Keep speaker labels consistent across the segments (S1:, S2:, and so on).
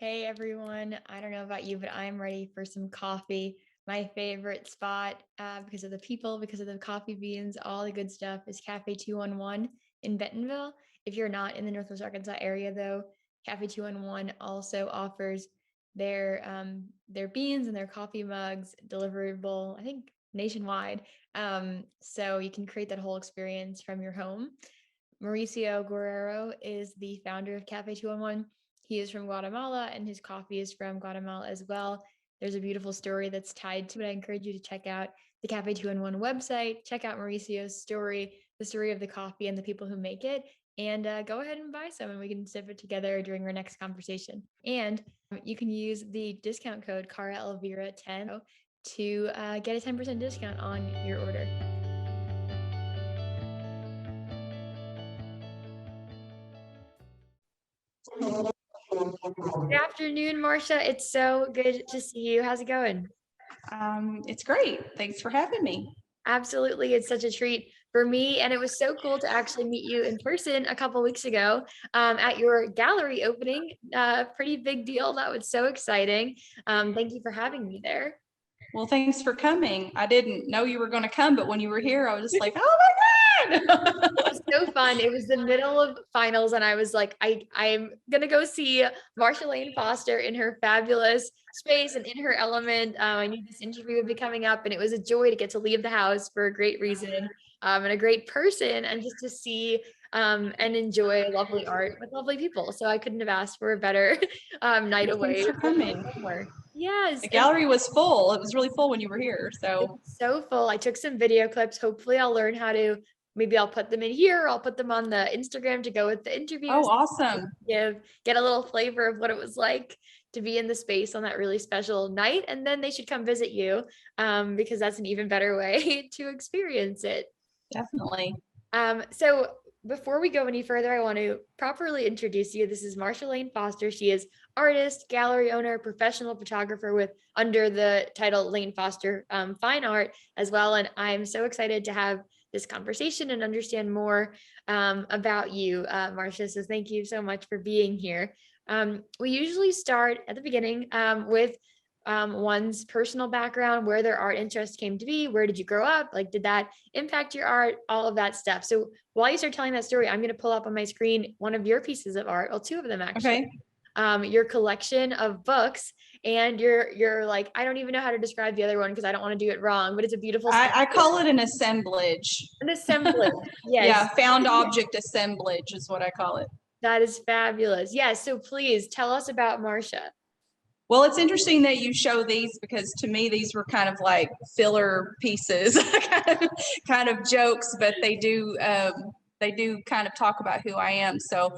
S1: Hey everyone, I don't know about you, but I'm ready for some coffee. My favorite spot, because of the people, because of the coffee beans, all the good stuff, is Cafe 211 in Bentonville. If you're not in the Northwest Arkansas area, though, Cafe 211 also offers their beans and their coffee mugs deliverable, I think, nationwide. So you can create that whole experience from your home. Mauricio Guerrero is the founder of Cafe 211. He is from Guatemala and his coffee is from Guatemala as well. There's a beautiful story that's tied to it. I encourage you to check out the Cafe 211 website, check out Mauricio's story, the story of the coffee and the people who make it, and go ahead and buy some and we can sip it together during our next conversation. And you can use the discount code Cara Elvira 10 to get a 10% discount on your order. Good afternoon, Marsha. It's so good to see you. How's it going?
S2: It's great. Thanks for having me.
S1: Absolutely. It's such a treat for me. And it was so cool to actually meet you in person a couple weeks ago at your gallery opening. Pretty big deal. That was so exciting. Thank you for having me there.
S2: Well, thanks for coming. I didn't know you were going to come, but when you were here, I was just like, oh my God.
S1: It was so fun. It was the middle of finals, and I was like, I'm gonna go see Marsha Lane Foster in her fabulous space and in her element. I knew this interview would be coming up, and it was a joy to get to leave the house for a great reason, and a great person, and just to see and enjoy lovely art with lovely people. So I couldn't have asked for a better night
S2: Well,
S1: away
S2: thanks for coming.
S1: somewhere. Yes,
S2: The gallery was full. It was really full when you were here. So
S1: so full. I took some video clips. Hopefully I'll learn how to, maybe I'll put them in here. I'll put them on the Instagram to go with the interviews.
S2: oh, awesome.
S1: Get a little flavor of what it was like to be in the space on that really special night. And then they should come visit you because that's an even better way to experience it.
S2: Definitely.
S1: So before we go any further, I want to properly introduce you. This is Marsha Lane Foster. She is artist, gallery owner, professional photographer with under the title Lane Foster Fine Art as well. And I'm so excited to have this conversation and understand more about you, Marsha. So thank you so much for being here. We usually start at the beginning with one's personal background, where their art interest came to be, where did you grow up, like did that impact your art, all of that stuff. So while you start telling that story, I'm going to pull up on my screen one of your pieces of art, well, two of them actually.
S2: Okay.
S1: Your collection of books, and you're like, I don't even know how to describe the other one because I don't want to do it wrong, but it's a beautiful
S2: I call it an assemblage.
S1: an assemblage. Yes.
S2: Yeah, found object assemblage is what I call it.
S1: That is fabulous. Yes. So please tell us about Marsha.
S2: Well, it's interesting that you show these because to me these were kind of like filler pieces, kind of jokes, but they do kind of talk about who I am. So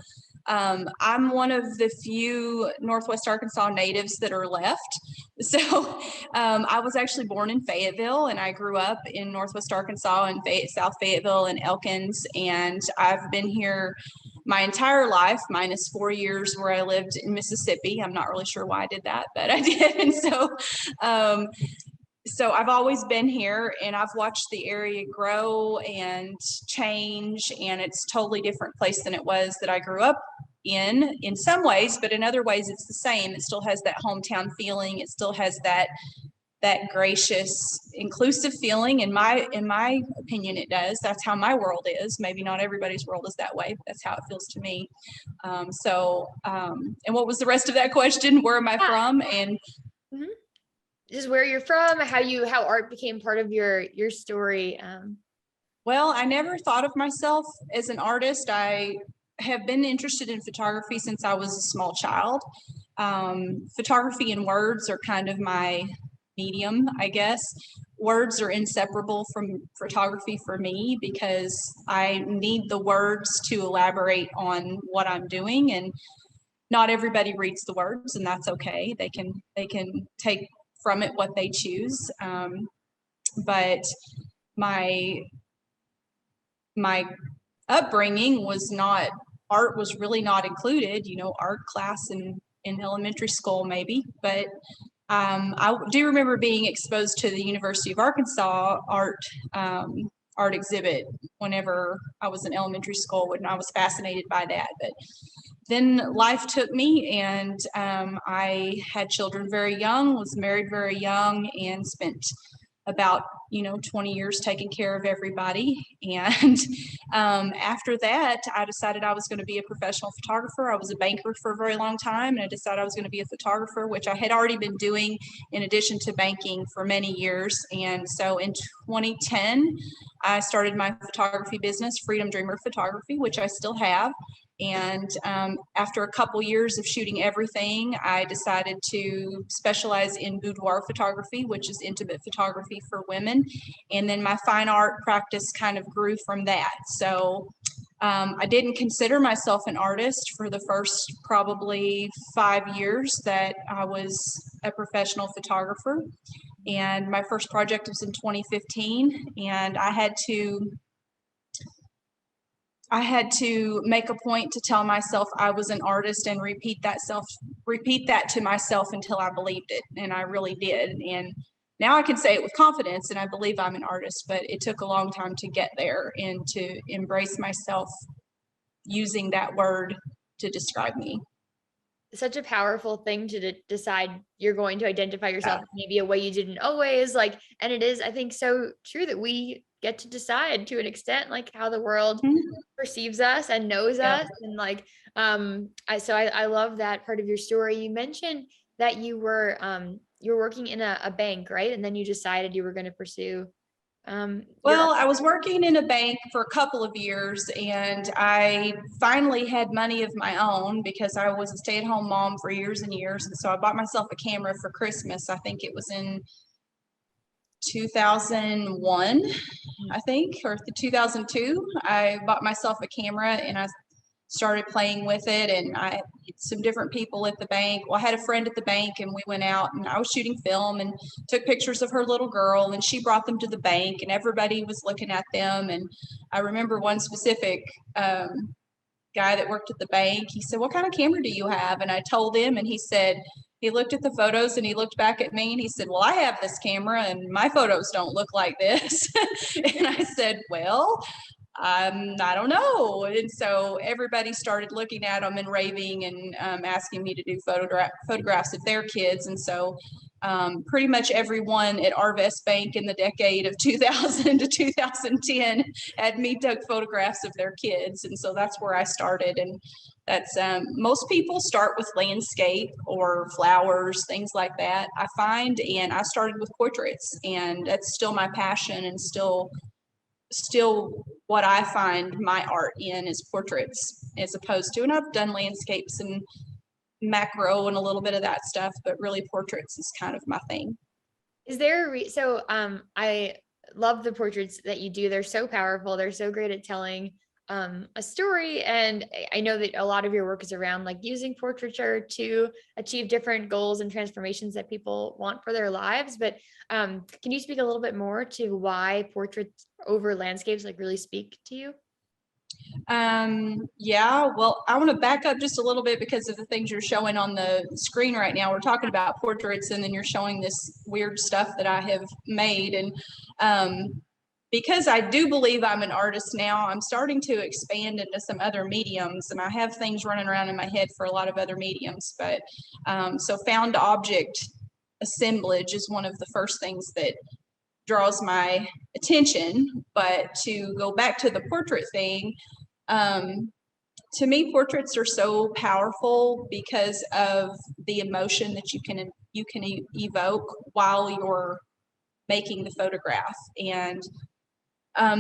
S2: I'm one of the few Northwest Arkansas natives that are left. So I was actually born in Fayetteville, and I grew up in Northwest Arkansas in South Fayetteville and Elkins, and I've been here my entire life, minus 4 years where I lived in Mississippi. I'm not really sure why I did that, but I did. And so I've always been here, and I've watched the area grow and change, and it's a totally different place than it was that I grew up in some ways, but in other ways it's the same. It still has that hometown feeling. It still has that gracious, inclusive feeling. In my opinion, it does. That's how my world is. Maybe not everybody's world is that way, but that's how it feels to me. And what was the rest of that question? Where am I from? And
S1: just where you're from, how art became part of your story.
S2: Well, I never thought of myself as an artist. I have been interested in photography since I was a small child. Photography and words are kind of my medium, I guess. Words are inseparable from photography for me because I need the words to elaborate on what I'm doing, and not everybody reads the words, and that's okay. They can take from it what they choose. But my upbringing was not, art was really not included, art class in elementary school maybe, but I do remember being exposed to the University of Arkansas art exhibit whenever I was in elementary school, and I was fascinated by that. But then life took me, and I had children very young, was married very young, and spent about 20 years taking care of everybody. And after that, I decided I was going to be a professional photographer. I was a banker for a very long time, and I decided I was going to be a photographer, which I had already been doing in addition to banking for many years. And so in 2010, I started my photography business, Freedom Dreamer Photography, which I still have. And after a couple years of shooting everything, I decided to specialize in boudoir photography, which is intimate photography for women. And then my fine art practice kind of grew from that. So I didn't consider myself an artist for the first probably 5 years that I was a professional photographer. And my first project was in 2015, and I had to make a point to tell myself I was an artist and repeat that to myself until I believed it. And I really did. And now I can say it with confidence, and I believe I'm an artist, but it took a long time to get there and to embrace myself using that word to describe me.
S1: Such a powerful thing to decide you're going to identify yourself maybe a way you didn't always like. And it is, I think, so true that we get to decide to an extent, like how the world perceives us and knows us. And like, I love that part of your story. You mentioned that you were working in a bank, right? And then you decided you were going to pursue
S2: well, I was working in a bank for a couple of years, and I finally had money of my own because I was a stay-at-home mom for years and years. And so I bought myself a camera for Christmas. I think it was in 2001, I think, or 2002. I bought myself a camera, and I started playing with it, and I some different people at the bank. Well, I had a friend at the bank, and we went out, and I was shooting film and took pictures of her little girl, and she brought them to the bank, and everybody was looking at them. And I remember one specific guy that worked at the bank. He said, "What kind of camera do you have?" And I told him, and he looked at the photos, and he looked back at me, and he said, "Well, I have this camera, and my photos don't look like this." And I said, "Well, I don't know." And so everybody started looking at them and raving and asking me to do photographs of their kids. And so pretty much everyone at Arvest Bank in the decade of 2000 to 2010 had me take photographs of their kids. And so that's where I started. And that's most people start with landscape or flowers, things like that, I find. And I started with portraits, and that's still my passion, and still what I find my art in is portraits, as opposed to, and I've done landscapes and macro and a little bit of that stuff, but really portraits is kind of my thing.
S1: Is there I love the portraits that you do. They're so powerful. They're so great at telling a story. And I know that a lot of your work is around like using portraiture to achieve different goals and transformations that people want for their lives. But can you speak a little bit more to why portraits over landscapes like really speak to you?
S2: Yeah, well, I want to back up just a little bit because of the things you're showing on the screen right now. We're talking about portraits, and then you're showing this weird stuff that I have made. And because I do believe I'm an artist now, I'm starting to expand into some other mediums, and I have things running around in my head for a lot of other mediums. But so found object assemblage is one of the first things that draws my attention. But to go back to the portrait thing, to me, portraits are so powerful because of the emotion that you can evoke while you're making the photograph. And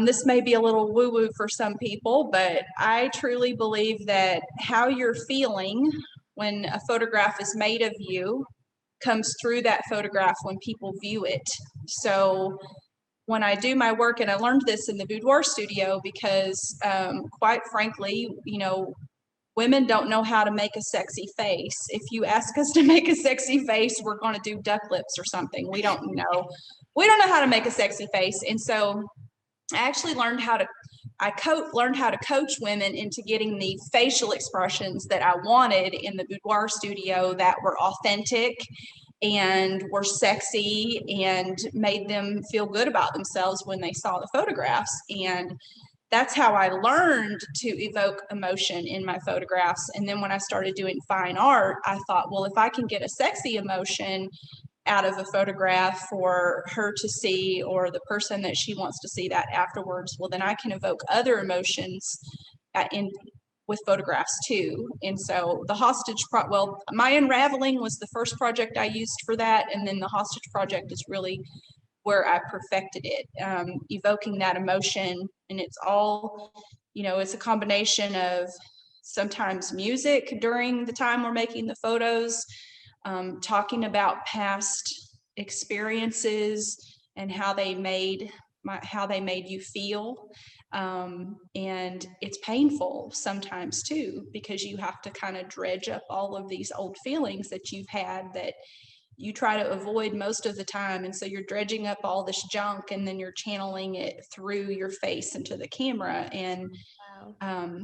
S2: this may be a little woo-woo for some people, but I truly believe that how you're feeling when a photograph is made of you comes through that photograph when people view it. So when I do my work, and I learned this in the boudoir studio because quite frankly, women don't know how to make a sexy face. If you ask us to make a sexy face, we're going to do duck lips or something. We don't know how to make a sexy face. And so I actually learned how to coach women into getting the facial expressions that I wanted in the boudoir studio that were authentic and were sexy and made them feel good about themselves when they saw the photographs. And that's how I learned to evoke emotion in my photographs. And then when I started doing fine art, I thought, well, if I can get a sexy emotion out of a photograph for her to see, or the person that she wants to see that afterwards, well, then I can evoke other emotions in with photographs too. And so the hostage well, My Unraveling was the first project I used for that, and then the hostage project is really where I perfected it, evoking that emotion. And it's all, it's a combination of sometimes music during the time we're making the photos, talking about past experiences and how they made you feel. And it's painful sometimes too, because you have to kind of dredge up all of these old feelings that you've had that you try to avoid most of the time. And so you're dredging up all this junk, and then you're channeling it through your face into the camera. And
S1: Wow.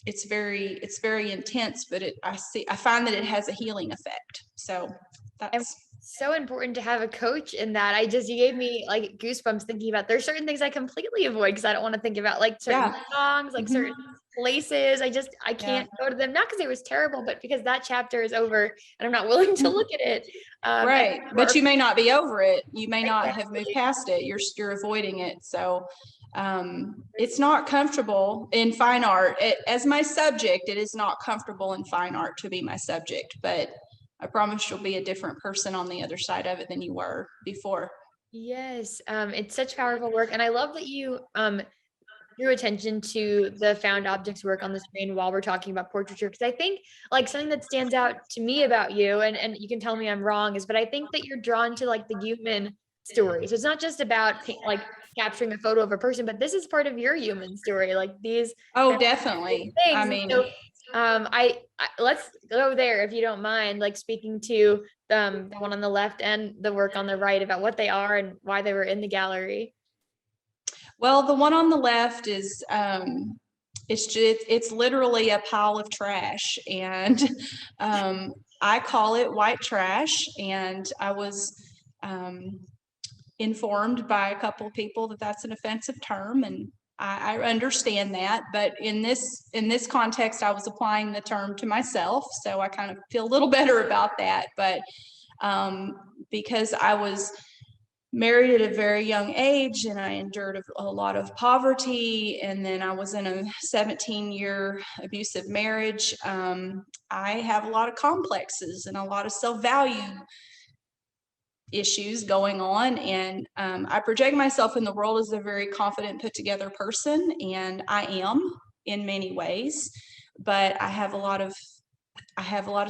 S2: it's very intense, but I find that it has a healing effect. So
S1: And
S2: that's
S1: so important to have a coach in that. You gave me like goosebumps thinking about, there's certain things I completely avoid because I don't want to think about, like certain
S2: yeah.
S1: songs, like certain
S2: Mhm.
S1: places. I
S2: Yeah.
S1: can't go to them, not because it was terrible, but because that chapter is over and I'm not willing to look at it. And
S2: Right. But you may not be over it. You may not have moved
S1: exactly.
S2: past it. You're avoiding it. So it's not comfortable in fine art. As my subject, it is not comfortable in fine art to be my subject, but I promise you'll be a different person on the other side of it than you were before.
S1: Yes, it's such powerful work, and I love that you drew attention to the found objects work on the screen while we're talking about portraiture, because I think like something that stands out to me about you, and you can tell me I'm wrong, is but I think that you're drawn to like the human story. So it's not just about like capturing a photo of a person, but this is part of your human story, like these
S2: Oh,
S1: kind of
S2: definitely. I
S1: things. And
S2: mean,
S1: so I let's go there if you don't mind, like speaking to the one on the left and the work on the right about what they are and why they were in the gallery.
S2: well, the one on the left is it's literally a pile of trash, and I call it white trash. And I was um, informed by a couple of people that that's an offensive term, and I understand that. But in this context, I was applying the term to myself, so I kind of feel a little better about that. But um, because I was married at a very young age, and I endured a lot of poverty, and then I was in a 17-year abusive marriage. I have a lot of complexes and a lot of self-value issues going on, and I project myself in the world as a very confident, put together person, and I am in many ways, but I have a lot of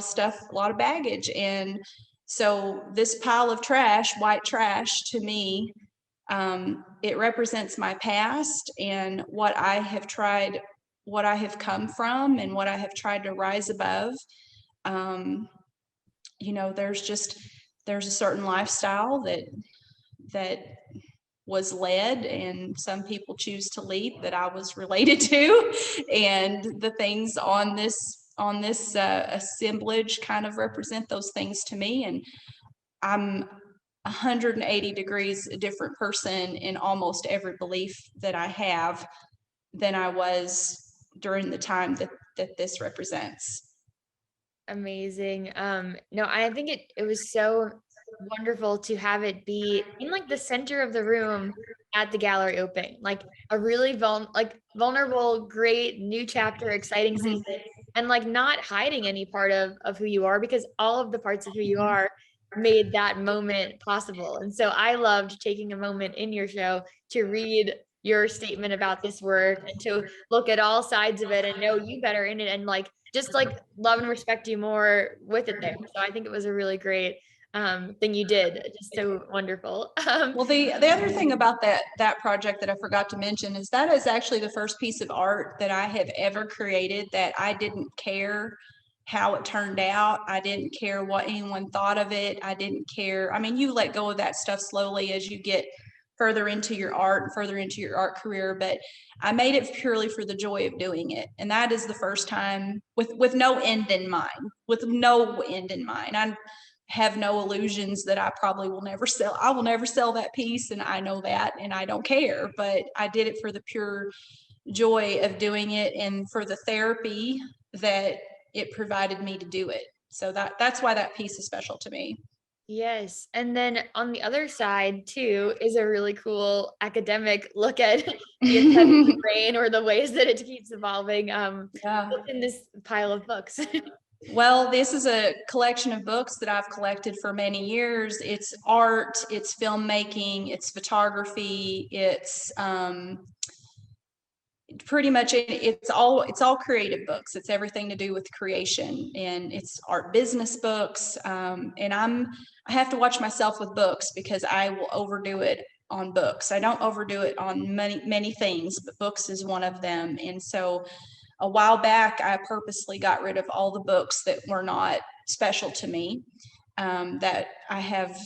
S2: stuff, a lot of baggage. And so this pile of trash, white trash, to me, it represents my past and what I have come from, and what I have tried to rise above. Um, there's a certain lifestyle that was led, and some people choose to lead, that I was related to. And the things on this assemblage kind of represent those things to me. And I'm 180 degrees a different person in almost every belief that I have than I was during the time that this represents.
S1: Amazing. No, I think it was so wonderful to have it be in like the center of the room at the gallery opening, like a really vulnerable, great new chapter, exciting
S2: Mhm.
S1: season, and like not hiding any part of who you are, because all of the parts of who you are made that moment possible. And so I loved taking a moment in your show to read your statement about this work and to look at all sides of it and know you better in it, and like just like love and respect you more with it there. So I think it was a really great thing you did. Just so wonderful.
S2: Well, the other thing about that project that I forgot to mention is that is actually the first piece of art that I have ever created that I didn't care how it turned out. I didn't care what anyone thought of it. I didn't care. I mean, you let go of that stuff slowly as you get further into your art and further into your art career, but I made it purely for the joy of doing it. And that is the first time with no end in mind, with no end in mind. I have no illusions that I probably will never sell. I will never sell that piece, and I know that, and I don't care. But I did it for the pure joy of doing it and for the therapy that it provided me to do it. So that's why that piece is special to me.
S1: Yes. And then on the other side too is a really cool academic look at the aesthetic of the brain or the ways that it keeps evolving
S2: Yeah.
S1: in this pile of books.
S2: Well, this is a collection of books that I've collected for many years. It's art, it's filmmaking, it's photography, it's pretty much it's all creative books. It's everything to do with creation, and it's art business books. And I have to watch myself with books because I will overdo it on books. I don't overdo it on many things, but books is one of them. And so a while back, I purposely got rid of all the books that were not special to me. That I have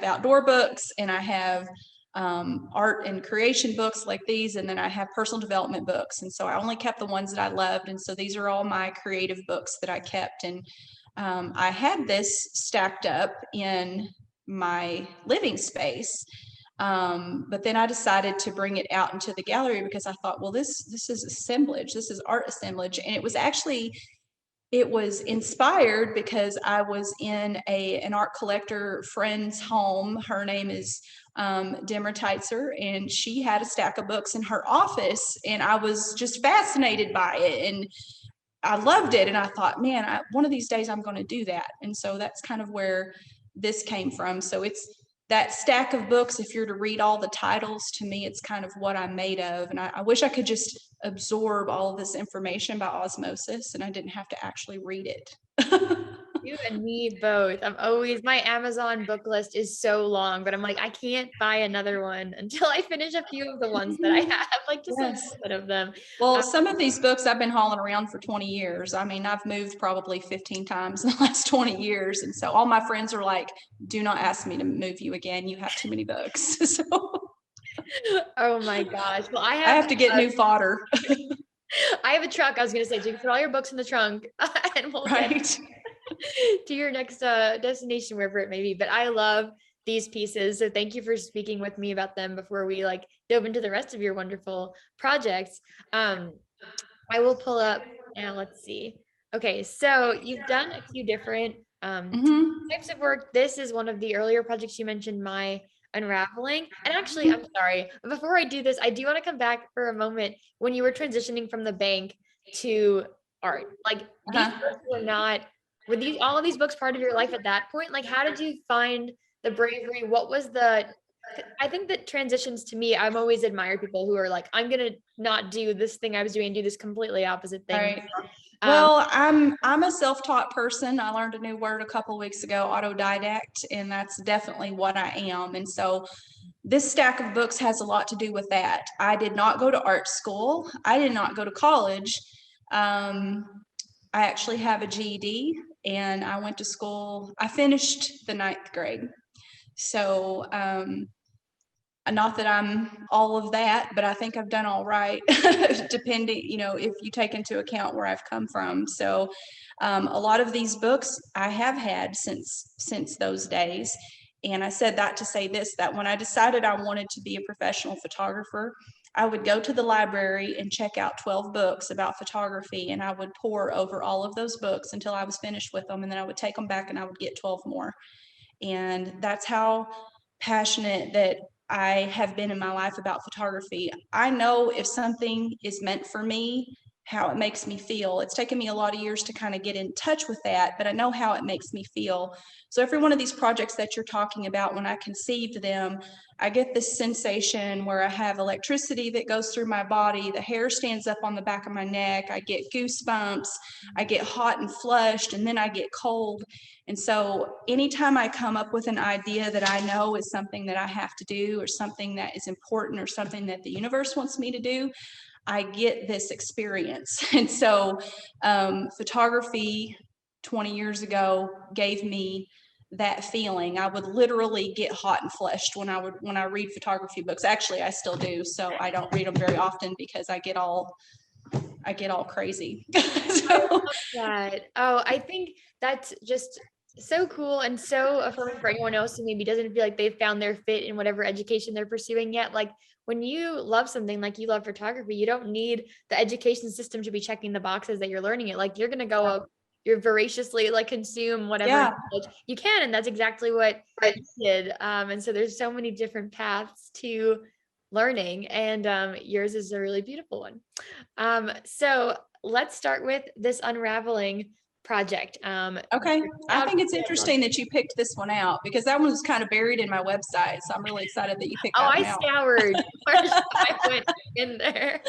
S2: outdoor books, and I have art and creation books like these, and then I have personal development books. And so I only kept the ones that I loved. And so these are all my creative books that I kept. And I had this stacked up in my living space. But then I decided to bring it out into the gallery because I thought, well, this is assemblage, this is art assemblage. And it was inspired because I was in an art collector friend's home. Her name is Dimmer Teitzer, and she had a stack of books in her office, and I was just fascinated by it. And I loved it. And I thought, man, one of these days I'm going to do that. And so that's kind of where this came from. So it's that stack of books. If you're to read all the titles, to me, it's kind of what I'm made of. And I wish I could just absorb all of this information by osmosis and I didn't have to actually read it.
S1: You and me both. My Amazon book list is so long, but I'm like, I can't buy another one until I finish a few of the ones that I have, like just a
S2: Yes.
S1: little bit of them.
S2: Well, some of these books I've been hauling around for 20 years. I mean, I've moved probably 15 times in the last 20 years. And so all my friends are like, do not ask me to move you again. You have too many books. So
S1: Oh my gosh. Well,
S2: I have to get new fodder.
S1: I have a truck. I was going to say, so you can put all your books in the trunk and we'll get
S2: Right.
S1: to your next destination, wherever it may be. But I love these pieces. So thank you for speaking with me about them before we like dove into the rest of your wonderful projects. I will pull up now. Let's see. Okay. So you've done a few different types of work. This is one of the earlier projects you mentioned, My Unraveling. And actually, I'm sorry, before I do this, I do want to come back for a moment when you were transitioning from the bank to art. Like these books were these all of these books part of your life at that point? Like how did you find the bravery? What was I think that transitions to me, I've always admired people who are like, I'm gonna not do this thing I was doing, do this completely opposite thing.
S2: Right. Well, I'm a self-taught person. I learned a new word a couple of weeks ago, autodidact, and that's definitely what I am. And so this stack of books has a lot to do with that. I did not go to art school. I did not go to college. I actually have a GED, and I went to school. I finished the 9th grade. So not that I'm all of that, but I think I've done all right, depending, if you take into account where I've come from. So a lot of these books I have had since those days. And I said that to say this, that when I decided I wanted to be a professional photographer, I would go to the library and check out 12 books about photography, and I would pore over all of those books until I was finished with them. And then I would take them back and I would get 12 more. And that's how passionate that I have been in my life about photography. I know if something is meant for me, how it makes me feel. It's taken me a lot of years to kind of get in touch with that, but I know how it makes me feel. So every one of these projects that you're talking about, when I conceived them, I get this sensation where I have electricity that goes through my body, the hair stands up on the back of my neck, I get goosebumps, I get hot and flushed, and then I get cold. And so anytime I come up with an idea that I know is something that I have to do or something that is important or something that the universe wants me to do, I get this experience. And so photography 20 years ago gave me that feeling. I would literally get hot and flushed when I read photography books. Actually, I still do. So I don't read them very often because I get all crazy. So.
S1: That. Oh, I think that's just So cool and so affirming for anyone else who maybe doesn't feel like they've found their fit in whatever education they're pursuing yet. Like when you love something, like you love photography, you don't need the education system to be checking the boxes that you're learning it. Like you're gonna go up, you're voraciously like consume whatever
S2: Yeah.
S1: knowledge you can, and that's exactly what you did. And so there's so many different paths to learning, and yours is a really beautiful one. So let's start with this unraveling project.
S2: Okay. I
S1: Out
S2: think it's interesting that you picked this one out because that one was kind of buried in my website. So I'm really excited that you picked
S1: Oh,
S2: that
S1: I
S2: one out.
S1: scoured. I went in there.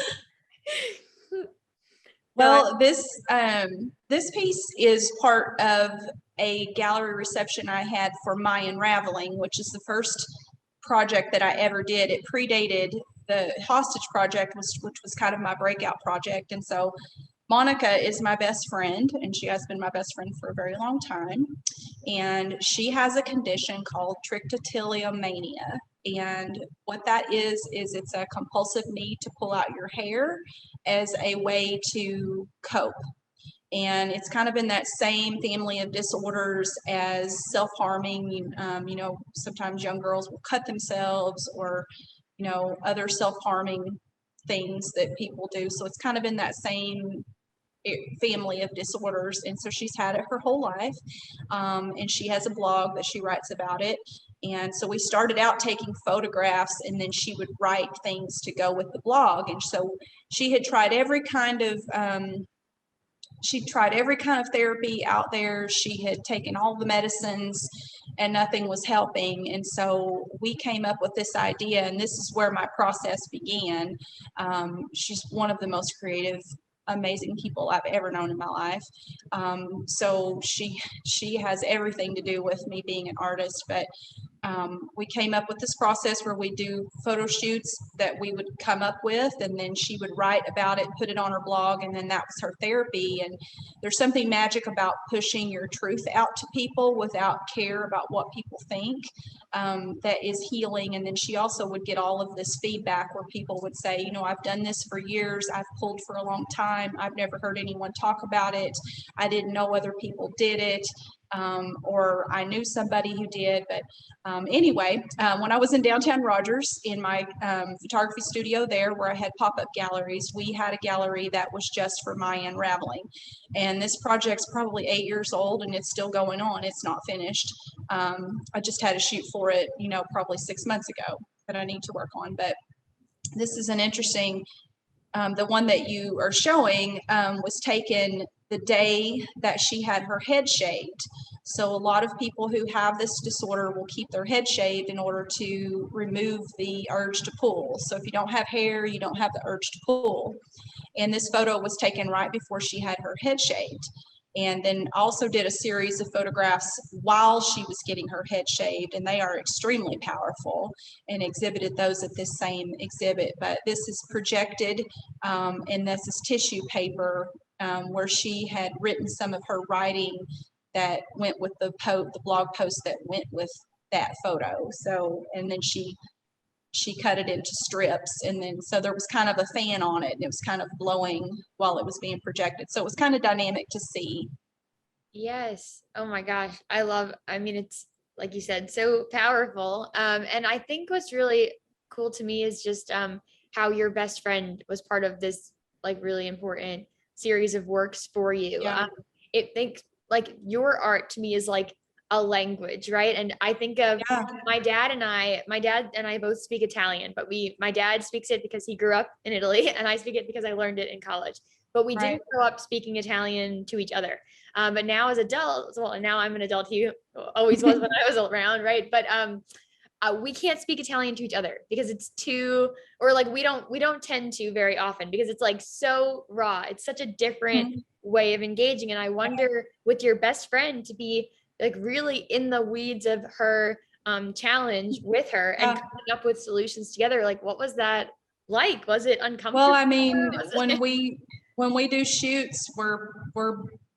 S1: So
S2: Well, this piece is part of a gallery reception I had for My Unraveling, which is the first project that I ever did. It predated the hostage project, which was kind of my breakout project. And so Monica is my best friend, and she has been my best friend for a very long time. And she has a condition called trichotillomania. And what that is it's a compulsive need to pull out your hair as a way to cope. And it's kind of in that same family of disorders as self-harming. You know, sometimes young girls will cut themselves or, you know, other self-harming things that people do. So it's kind of in that same family of disorders. And so she's had it her whole life. And she has a blog that she writes about it. And so we started out taking photographs, and then she would write things to go with the blog. And so she had tried every kind of therapy out there. She had taken all the medicines and nothing was helping. And so we came up with this idea, and this is where my process began. She's one of the most creative, amazing people I've ever known in my life. So she has everything to do with me being an artist, but we came up with this process where we do photo shoots that we would come up with, and then she would write about it, put it on her blog, and then that was her therapy. And there's something magic about pushing your truth out to people without care about what people think, that is healing. And then she also would get all of this feedback where people would say, you know, I've done this for years, I've pulled for a long time, I've never heard anyone talk about it, I didn't know other people did it, or I knew somebody who did. But anyway, when I was in downtown Rogers in my photography studio there where I had pop-up galleries, we had a gallery that was just for My Unraveling. And this project's probably 8 years old and it's still going on. It's not finished. I just had a shoot for it, you know, probably 6 months ago that I need to work on. But this is an interesting, the one that you are showing was taken the day that she had her head shaved. So a lot of people who have this disorder will keep their head shaved in order to remove the urge to pull. So if you don't have hair, you don't have the urge to pull. And this photo was taken right before she had her head shaved. And then also did a series of photographs while she was getting her head shaved, and they are extremely powerful, and exhibited those at this same exhibit. But this is projected, and this is tissue paper where she had written some of her writing that went with the blog post that went with that photo. So, and then she cut it into strips, and then so there was kind of a fan on it, and it was kind of blowing while it was being projected. So it was kind of dynamic to see.
S1: yes. Oh my gosh. I mean, it's like you said, so powerful. And I think what's really cool to me is just how your best friend was part of this like really important series of works for you.
S2: Yeah.
S1: It thinks like your art to me is like a language, right? And I think of
S2: Yeah.
S1: my dad and I both speak Italian, but my dad speaks it because he grew up in Italy and I speak it because I learned it in college. But we
S2: Right.
S1: didn't grow up speaking Italian to each other. But now as adults, well, and now I'm an adult. He always was when I was around, right? But we can't speak Italian to each other because it's too, or like we don't tend to very often because it's like so raw. It's such a different way of engaging. And I wonder with your best friend to be like really in the weeds of her challenge with her and
S2: Yeah.
S1: coming up with solutions together. Like, what was that like? Was it
S2: Well,
S1: uncomfortable?
S2: I mean,
S1: Was
S2: when
S1: it-
S2: we do shoots, we're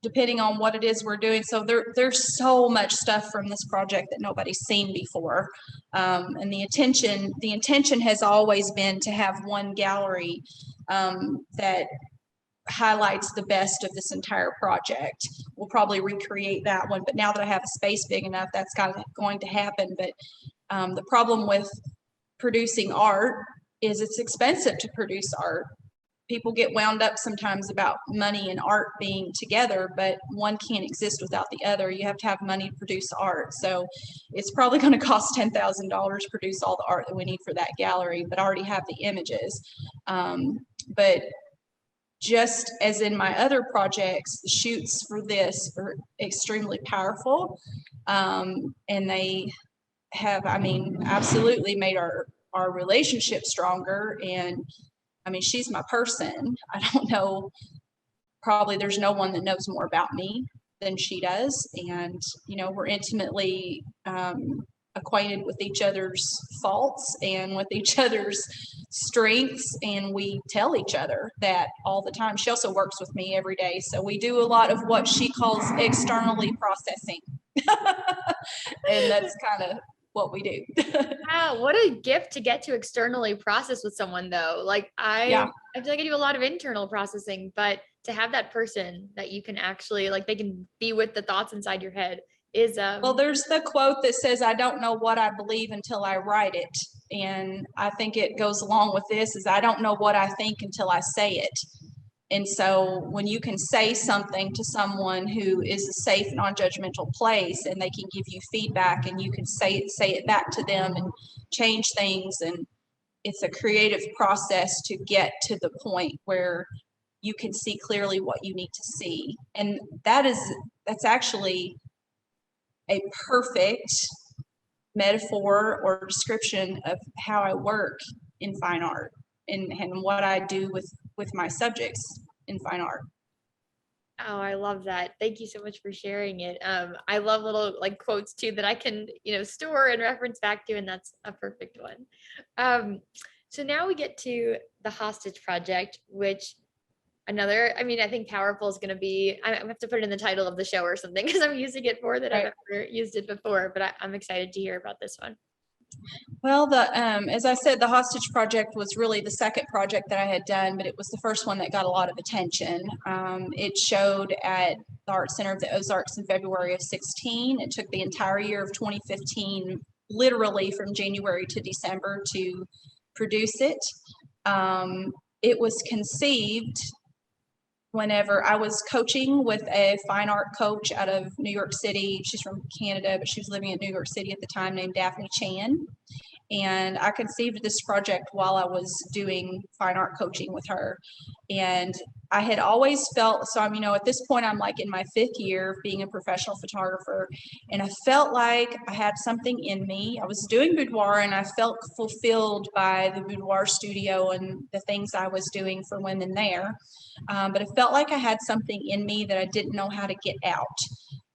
S2: depending on what it is we're doing. So there's so much stuff from this project that nobody's seen before, and the intention has always been to have one gallery that highlights the best of this entire project. We'll probably recreate that one, but now that I have a space big enough, that's kind of going to happen. But the problem with producing art is it's expensive to produce art. People get wound up sometimes about money and art being together, but one can't exist without the other. You have to have money to produce art. So it's probably going to cost $10,000 to produce all the art that we need for that gallery, but I already have the images. But just as in my other projects, the shoots for this are extremely powerful. And they have, I mean, absolutely made our relationship stronger. And I mean, she's my person. I don't know, probably there's no one that knows more about me than she does. And, you know, we're intimately acquainted with each other's faults and with each other's strengths. And we tell each other that all the time. She also works with me every day. So we do a lot of what she calls externally processing. And that's kind of what we do.
S1: Wow, what a gift to get to externally process with someone though. Like
S2: Yeah.
S1: I feel like I do a lot of internal processing, but to have that person that you can actually like they can be with the thoughts inside your head is
S2: Well, there's the quote that says, I don't know what I believe until I write it. And I think it goes along with this is I don't know what I think until I say it. And so when you can say something to someone who is a safe, non-judgmental place and they can give you feedback and you can say it back to them and change things, and it's a creative process to get to the point where you can see clearly what you need to see. And that's actually a perfect metaphor or description of how I work in fine art and what I do with my subjects in fine art.
S1: Oh, I love that. Thank you so much for sharing it. I love little like quotes too that I can, store and reference back to, and that's a perfect one. So now we get to the hostage project, which I think powerful is going to be, I have to put it in the title of the show or something because I'm using it more than I've ever used it before, but I'm excited to hear about this one.
S2: Well, as I said, the hostage project was really the second project that I had done, but it was the first one that got a lot of attention. It showed at the Art Center of the Ozarks in February of 16. It took the entire year of 2015, literally from January to December, to produce it. It was conceived whenever I was coaching with a fine art coach out of New York City. She's from Canada, but she was living in New York City at the time, named Daphne Chan. And I conceived this project while I was doing fine art coaching with her. And I had always felt, so I'm, at this point, I'm like in my 5th year of being a professional photographer. And I felt like I had something in me. I was doing boudoir and I felt fulfilled by the boudoir studio and the things I was doing for women there. But I felt like I had something in me that I didn't know how to get out.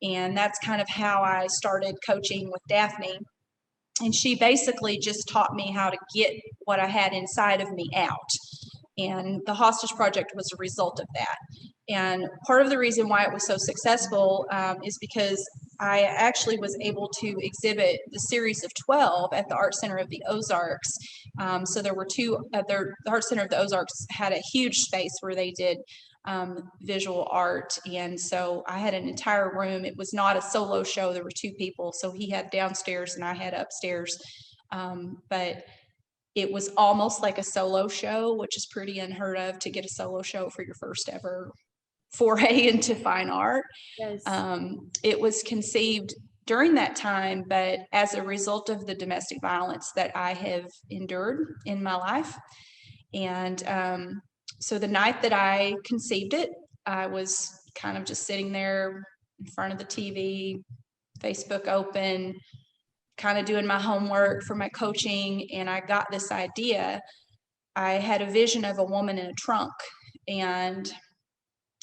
S2: And that's kind of how I started coaching with Daphne. And she basically just taught me how to get what I had inside of me out. And the hostage project was a result of that. And part of the reason why it was so successful is because I actually was able to exhibit the series of 12 at the Art Center of the Ozarks. So there were the Art Center of the Ozarks had a huge space where they did visual art. And so I had an entire room. It was not a solo show. There were 2 people. So he had downstairs and I had upstairs. But it was almost like a solo show, which is pretty unheard of to get a solo show for your first ever foray into fine art.
S1: Yes.
S2: It was conceived during that time, but as a result of the domestic violence that I have endured in my life. And so the night that I conceived it, I was kind of just sitting there in front of the TV, Facebook open, kind of doing my homework for my coaching, and I got this idea. I had a vision of a woman in a trunk, and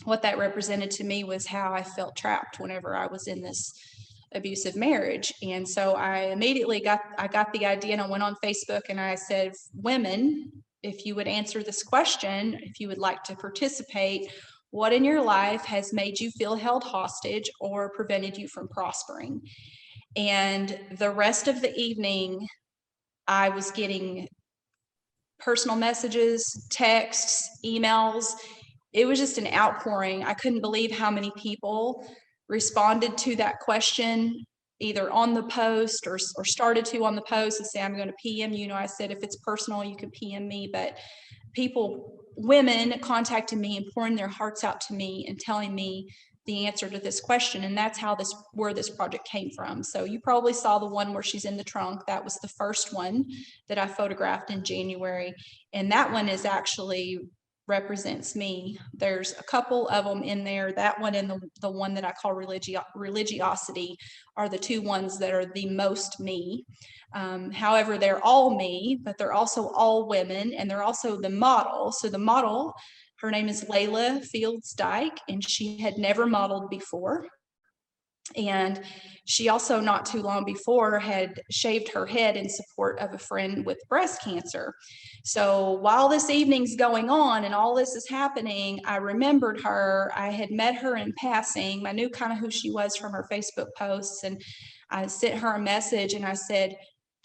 S2: what that represented to me was how I felt trapped whenever I was in this abusive marriage. And so I immediately got the idea, and I went on Facebook and I said, women, if you would answer this question, if you would like to participate, what in your life has made you feel held hostage or prevented you from prospering? And the rest of the evening, I was getting personal messages, texts, emails, it was just an outpouring. I couldn't believe how many people responded to that question, either on the post or started to on the post and say, I'm going to PM you. You know, I said, if it's personal, you can PM me, but women contacted me and pouring their hearts out to me and telling me the answer to this question. And that's where this project came from. So you probably saw the one where she's in the trunk. That was the first one that I photographed in January. And that one is actually represents me. There's a couple of them in there. That one and the one that I call religiosity are the two ones that are the most me. However, they're all me, but they're also all women, and they're also the model. So the model, her name is Layla Fields Dyke, and she had never modeled before. And she also, not too long before, had shaved her head in support of a friend with breast cancer. So while this evening's going on and all this is happening, I remembered her. I had met her in passing. I knew kind of who she was from her Facebook posts. And I sent her a message and I said,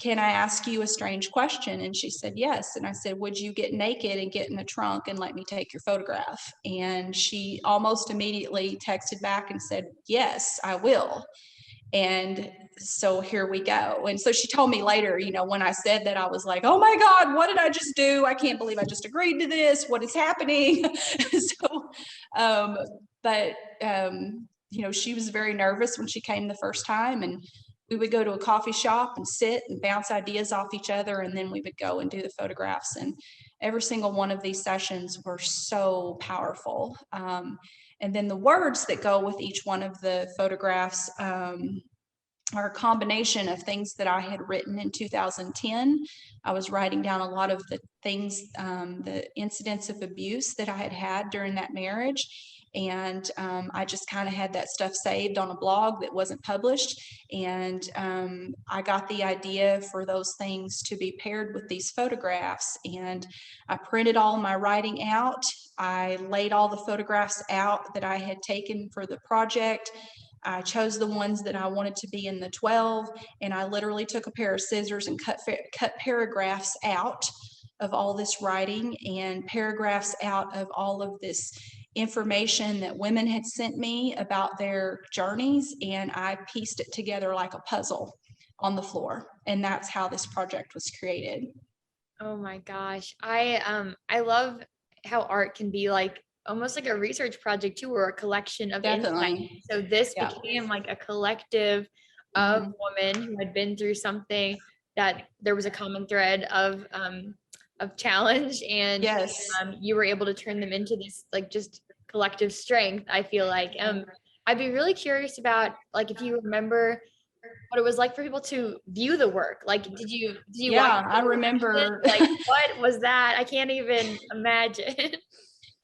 S2: can I ask you a strange question? And she said, yes. And I said, would you get naked and get in the trunk and let me take your photograph? And she almost immediately texted back and said, yes, I will. And so here we go. And so she told me later, you know, when I said that, I was like, oh my God, what did I just do? I can't believe I just agreed to this. What is happening? You know, she was very nervous when she came the first time, and we would go to a coffee shop and sit and bounce ideas off each other. And then we would go and do the photographs. And every single one of these sessions were so powerful. And then the words that go with each one of the photographs are a combination of things that I had written in 2010. I was writing down a lot of the things, the incidents of abuse that I had had during that marriage. And I just kind of had that stuff saved on a blog that wasn't published. And I got the idea for those things to be paired with these photographs. And I printed all my writing out. I laid all the photographs out that I had taken for the project. I chose the ones that I wanted to be in the 12, and I literally took a pair of scissors and cut paragraphs out of all this writing and paragraphs out of all of this information that women had sent me about their journeys, and I pieced it together like a puzzle on the floor. And that's how this project was created.
S1: Oh my gosh. I love how art can be like almost like a research project too, or a collection of insight.
S2: Definitely.
S1: So this
S2: Yeah.
S1: became like a collective of women who had been through something that there was a common thread of challenge, and
S2: Yes.
S1: you were able to turn them into this like just collective strength. I feel like I'd be really curious about like if you remember what it was like for people to view the work. Like, did you watch
S2: Yeah, I remember.
S1: like what was that? I can't even imagine.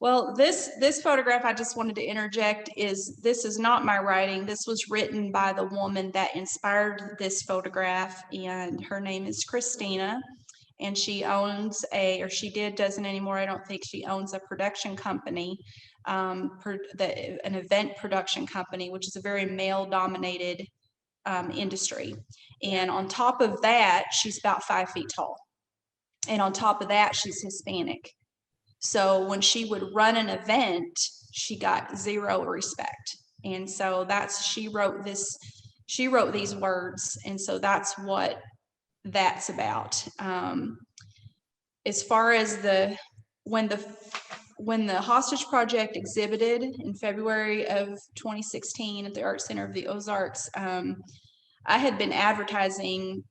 S2: Well, this photograph I just wanted to interject this is not my writing. This was written by the woman that inspired this photograph, and her name is Christina, and she owns she doesn't anymore. I don't think she owns a production company, an event production company, which is a very male dominated industry. And on top of that, she's about 5 feet tall. And on top of that, she's Hispanic. So when she would run an event, she got zero respect. And so she wrote these words. And so that's what that's about. As far as when the Hostage Project exhibited in February of 2016 at the Art Center of the Ozarks, I had been advertising.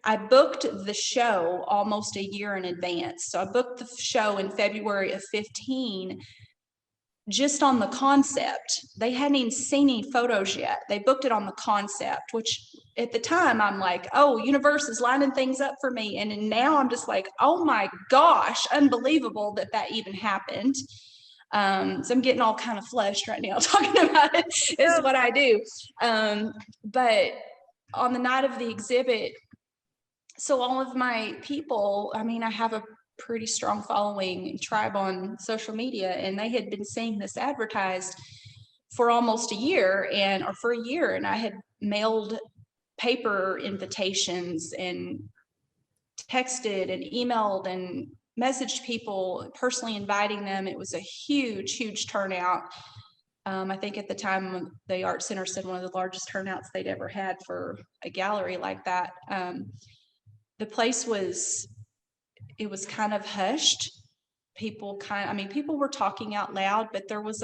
S2: I booked the show almost a year in advance. So I booked the show in February of 15 just on the concept. They hadn't even seen any photos yet. They booked it on the concept, which at the time I'm like, oh, universe is lining things up for me. And now I'm just like, oh my gosh, unbelievable that even happened. So I'm getting all kind of flushed right now talking about it is what I do. But on the night of the exhibit, so all of my people, I mean, I have a pretty strong following and tribe on social media, and they had been seeing this advertised for almost a year for a year. And I had mailed paper invitations and texted and emailed and messaged people, personally inviting them. It was a huge, huge turnout. I think at the time the Art Center said one of the largest turnouts they'd ever had for a gallery like that. The place was, it was kind of hushed. People were talking out loud, but there was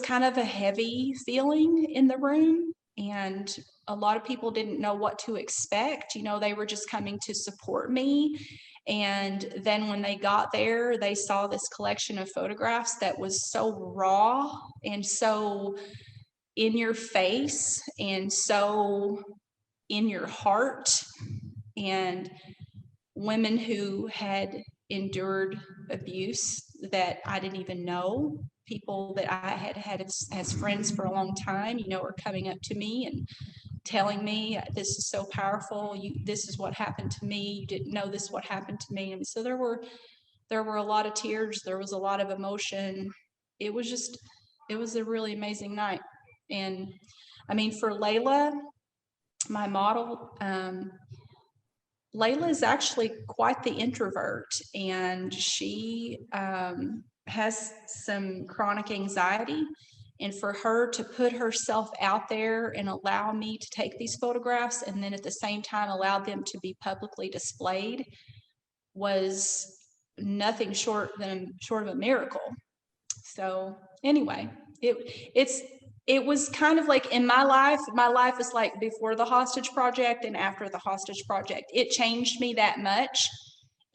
S2: kind of a heavy feeling in the room, and a lot of people didn't know what to expect. You know, they were just coming to support me. And then when they got there, they saw this collection of photographs that was so raw and so in your face and so in your heart, and women who had endured abuse that I didn't even know, people that I had had as friends for a long time, you know, were coming up to me and telling me, this is so powerful, this is what happened to me, you didn't know this what happened to me. And so there were a lot of tears, there was a lot of emotion. It was a really amazing night. And I mean, for Layla, my model, Layla is actually quite the introvert, and she has some chronic anxiety. And for her to put herself out there and allow me to take these photographs, and then at the same time allow them to be publicly displayed, was nothing short of a miracle. So anyway, it was kind of like in my life is like before the hostage project and after the hostage project. It changed me that much,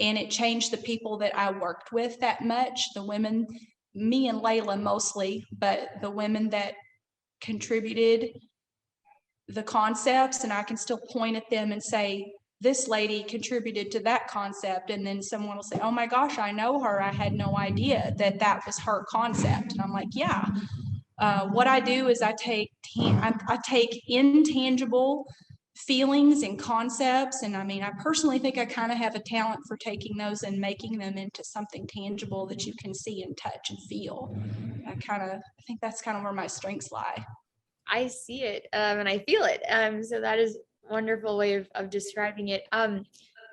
S2: and it changed the people that I worked with that much. The women, me and Layla mostly, but the women that contributed the concepts, and I can still point at them and say, this lady contributed to that concept. And then someone will say, oh my gosh, I know her. I had no idea that that was her concept. And I'm like, yeah. What I do is I take intangible feelings and concepts, and I mean, I personally think I kind of have a talent for taking those and making them into something tangible that you can see and touch and feel. I think that's kind of where my strengths lie.
S1: I see it and I feel it. So that is a wonderful way of describing it.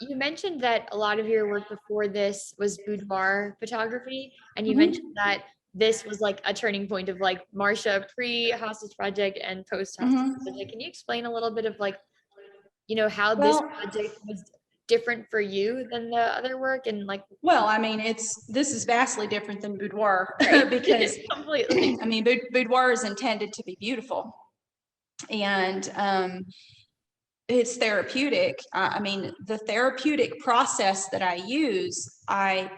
S1: You mentioned that a lot of your work before this was boudoir photography, and you mentioned that this was like a turning point of like Marsha pre-hostage project and post-hostage project. Can you explain a little bit of like, how this project was different for you than the other work, and like?
S2: Well, I mean, this is vastly different than boudoir because
S1: completely.
S2: I mean, boudoir is intended to be beautiful, and it's therapeutic. I mean, the therapeutic process that I use, I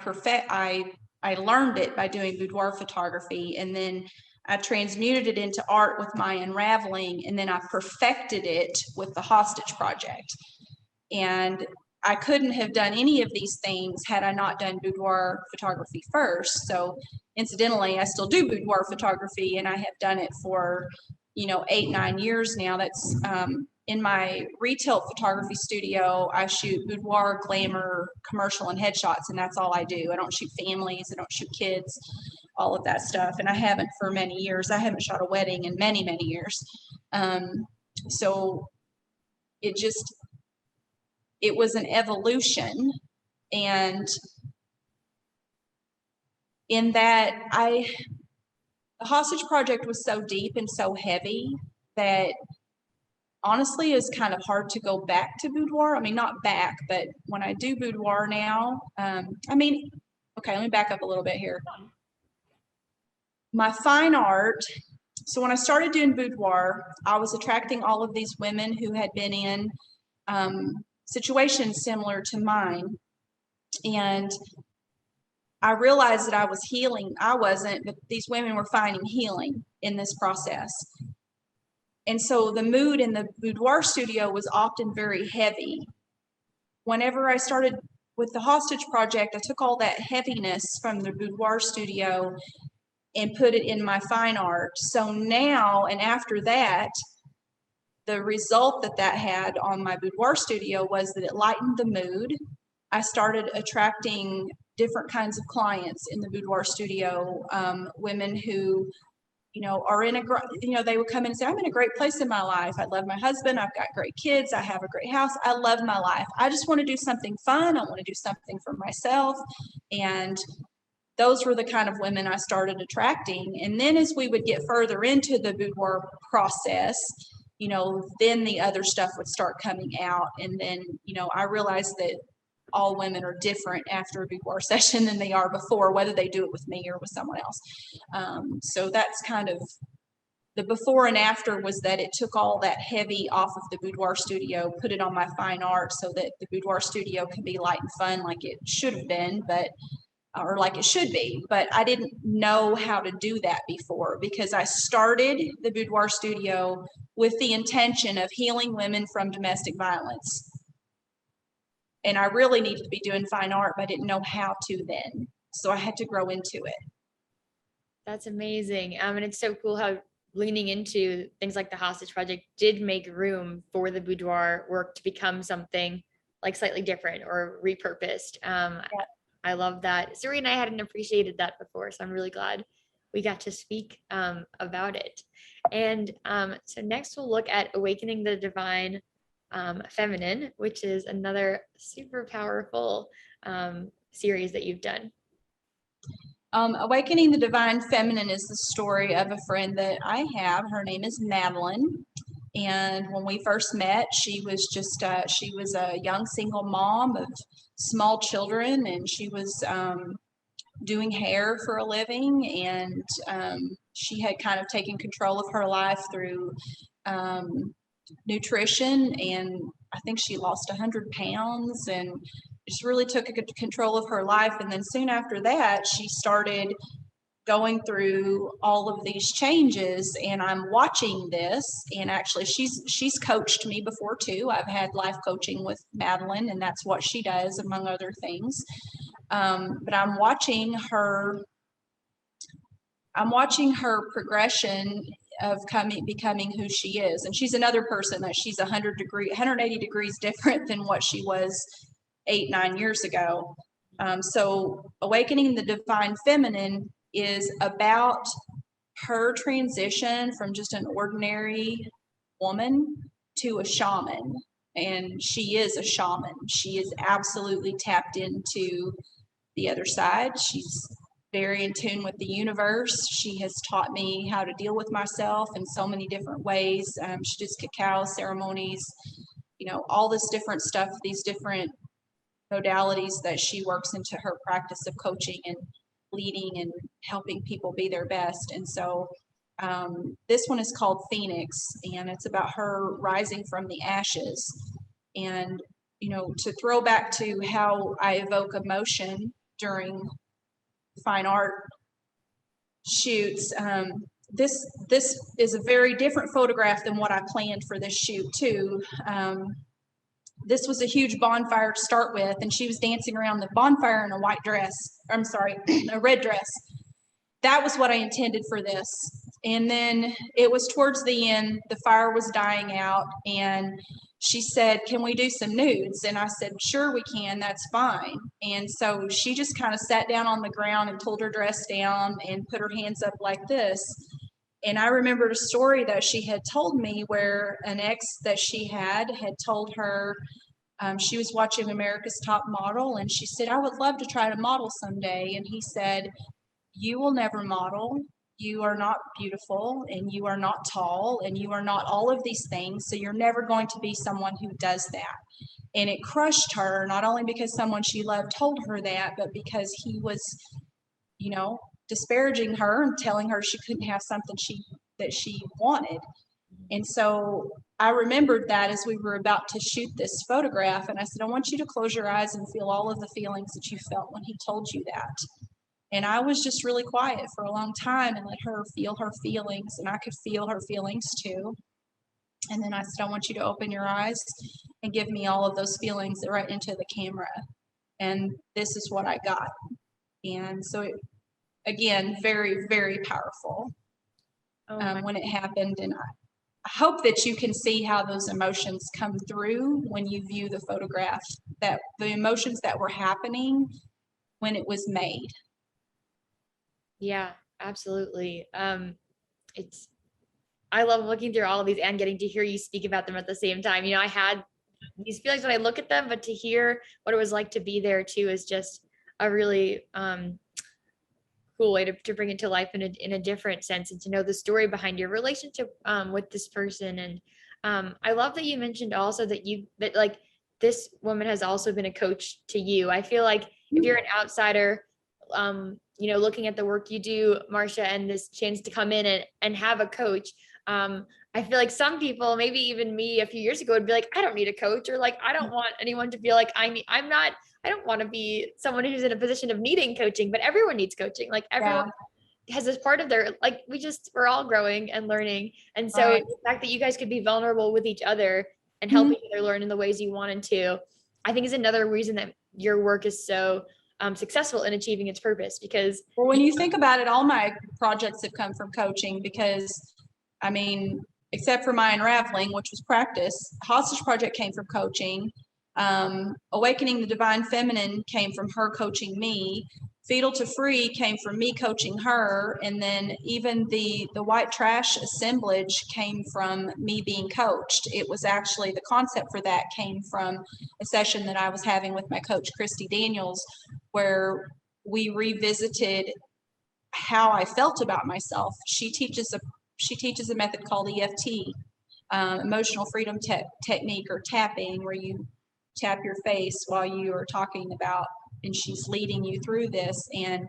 S2: learned it by doing boudoir photography, and then I transmuted it into art with My Unraveling, and then I perfected it with the hostage project. And I couldn't have done any of these things had I not done boudoir photography first. So incidentally, I still do boudoir photography, and I have done it for, 8-9 years now. That's in my retail photography studio. I shoot boudoir, glamour, commercial, and headshots, and that's all I do. I don't shoot families, I don't shoot kids, all of that stuff. And I haven't for many years. I haven't shot a wedding in many, many years. So it was an evolution. And in that, the hostage project was so deep and so heavy that honestly is kind of hard to go back to boudoir. I mean, not back, but when I do boudoir now, okay, let me back up a little bit here. My fine art, so when I started doing boudoir, I was attracting all of these women who had been in situations similar to mine. And I realized that I was healing. I wasn't, but these women were finding healing in this process. And so the mood in the boudoir studio was often very heavy. Whenever I started with the hostage project, I took all that heaviness from the boudoir studio and put it in my fine art. So now, and after that, the result that had on my boudoir studio was that it lightened the mood. I started attracting different kinds of clients in the boudoir studio, women who, are in they would come in and say, I'm in a great place in my life. I love my husband. I've got great kids. I have a great house. I love my life. I just want to do something fun. I want to do something for myself. And those were the kind of women I started attracting. And then as we would get further into the boudoir process, then the other stuff would start coming out. And then, I realized that all women are different after a boudoir session than they are before, whether they do it with me or with someone else. So that's kind of the before and after, was that it took all that heavy off of the boudoir studio, put it on my fine art so that the boudoir studio can be light and fun like it should have been, or like it should be. But I didn't know how to do that before, because I started the boudoir studio with the intention of healing women from domestic violence. And I really needed to be doing fine art, but I didn't know how to then. So I had to grow into it.
S1: That's amazing. And it's so cool how leaning into things like the Hostage Project did make room for the boudoir work to become something like slightly different or repurposed. I love that. Suri and I hadn't appreciated that before, so I'm really glad we got to speak about it. And so next we'll look at Awakening the Divine Feminine, which is another super powerful series that you've done.
S2: Awakening the Divine Feminine is the story of a friend that I have. Her name is Madeline. And when we first met, she was a young single mom of small children, and she was doing hair for a living. And she had kind of taken control of her life through nutrition, and I think she lost 100 pounds and just really took control of her life. And then soon after that, she started going through all of these changes, and I'm watching this. And actually she's coached me before too. I've had life coaching with Madeline, and that's what she does among other things. But I'm watching her progression of becoming who she is. And she's another person that she's 180 degrees different than what she was 8-9 years ago. So Awakening the Divine Feminine is about her transition from just an ordinary woman to a shaman. And she is a shaman. She is absolutely tapped into the other side. She's very in tune with the universe. She has taught me how to deal with myself in so many different ways. She does cacao ceremonies, all this different stuff, these different modalities that she works into her practice of coaching and leading and helping people be their best. And so this one is called Phoenix, and it's about her rising from the ashes. And, to throw back to how I evoke emotion during fine art shoots, this is a very different photograph than what I planned for this shoot too. This was a huge bonfire to start with, and she was dancing around the bonfire in a white dress. I'm sorry, a red dress. That was what I intended for this. And then it was towards the end, the fire was dying out, and she said, "Can we do some nudes?" And I said, "Sure, we can. That's fine." And so she just kind of sat down on the ground and pulled her dress down and put her hands up like this. And I remembered a story that she had told me where an ex that she had told her, she was watching America's Top Model, and she said, "I would love to try to model someday." And he said, "You will never model. You are not beautiful, and you are not tall, and you are not all of these things. So you're never going to be someone who does that." And it crushed her, not only because someone she loved told her that, but because he was, disparaging her and telling her she couldn't have something that she wanted. And so I remembered that as we were about to shoot this photograph, and I said, "I want you to close your eyes and feel all of the feelings that you felt when he told you that." And I was just really quiet for a long time and let her feel her feelings, and I could feel her feelings too. And then I said, "I want you to open your eyes and give me all of those feelings right into the camera." And this is what I got. And so again, very, very powerful when it happened. And I hope that you can see how those emotions come through when you view the photograph, that the emotions that were happening when it was made.
S1: Yeah, absolutely. I love looking through all of these and getting to hear you speak about them at the same time. You know, I had these feelings when I look at them, but to hear what it was like to be there too is just a really cool way to bring it to life in a different sense, and to know the story behind your relationship with this person. And I love that you mentioned also that like this woman has also been a coach to you. I feel like if you're an outsider, you know, looking at the work you do, Marsha, and this chance to come in and have a coach, I feel like some people, maybe even me a few years ago, would be like, I don't need a coach, or like, I don't want anyone to feel like I don't want to be someone who's in a position of needing coaching, but everyone needs coaching. Like everyone has this part of their, like, we're all growing and learning. And so
S2: Right.
S1: the fact that you guys could be vulnerable with each other and help
S2: Mhm.
S1: each other learn in the ways you wanted to, I think is another reason that your work is so successful in achieving its purpose. Because
S2: Well, when you think about it, all my projects have come from coaching because, I mean, except for My Unraveling, which was practice, Hostage Project came from coaching. Awakening the Divine Feminine came from her coaching me. Fetal to Free came from me coaching her, and then even the white trash assemblage came from me being coached. It was actually, the concept for that came from a session that I was having with my coach Christy Daniels, where we revisited how I felt about myself. She teaches a method called EFT, emotional freedom technique, or tapping, where you tap your face while you are talking about, and she's leading you through this. And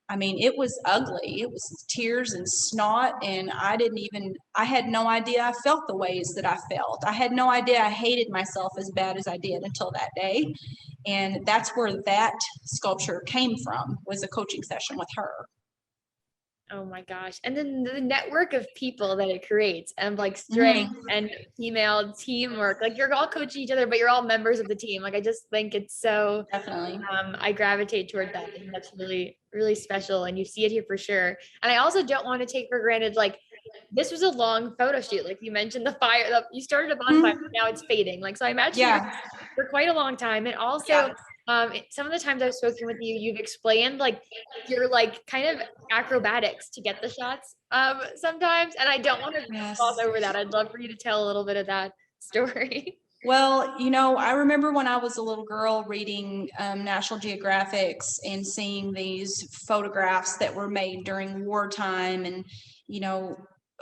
S2: I mean, it was ugly. It was tears and snot, and I had no idea I felt the ways that I felt. I had no idea I hated myself as bad as I did until that day. And that's where that sculpture came from, was a coaching session with her.
S1: oh my gosh. And then the network of people that it creates, and like strength
S2: Mm-hmm.
S1: and female teamwork. Like you're all coaching each other, but you're all members of the team. Like I just think it's so
S2: Definitely.
S1: I gravitate toward that. And that's really, really special. And you see it here for sure. And I also don't want to take for granted, like, this was a long photo shoot. Like you mentioned the fire, you started a bonfire,
S2: Mm-hmm.
S1: now it's fading. Like, so I imagine you're
S2: Yeah.
S1: for quite a long time. And also,
S2: Yeah.
S1: some of the times I've spoken with you, you've explained like your like kind of acrobatics to get the shots sometimes. And I don't want to gloss
S2: Yes.
S1: over that. I'd love for you to tell a little bit of that story.
S2: Well, I remember when I was a little girl reading National Geographics and seeing these photographs that were made during wartime, and,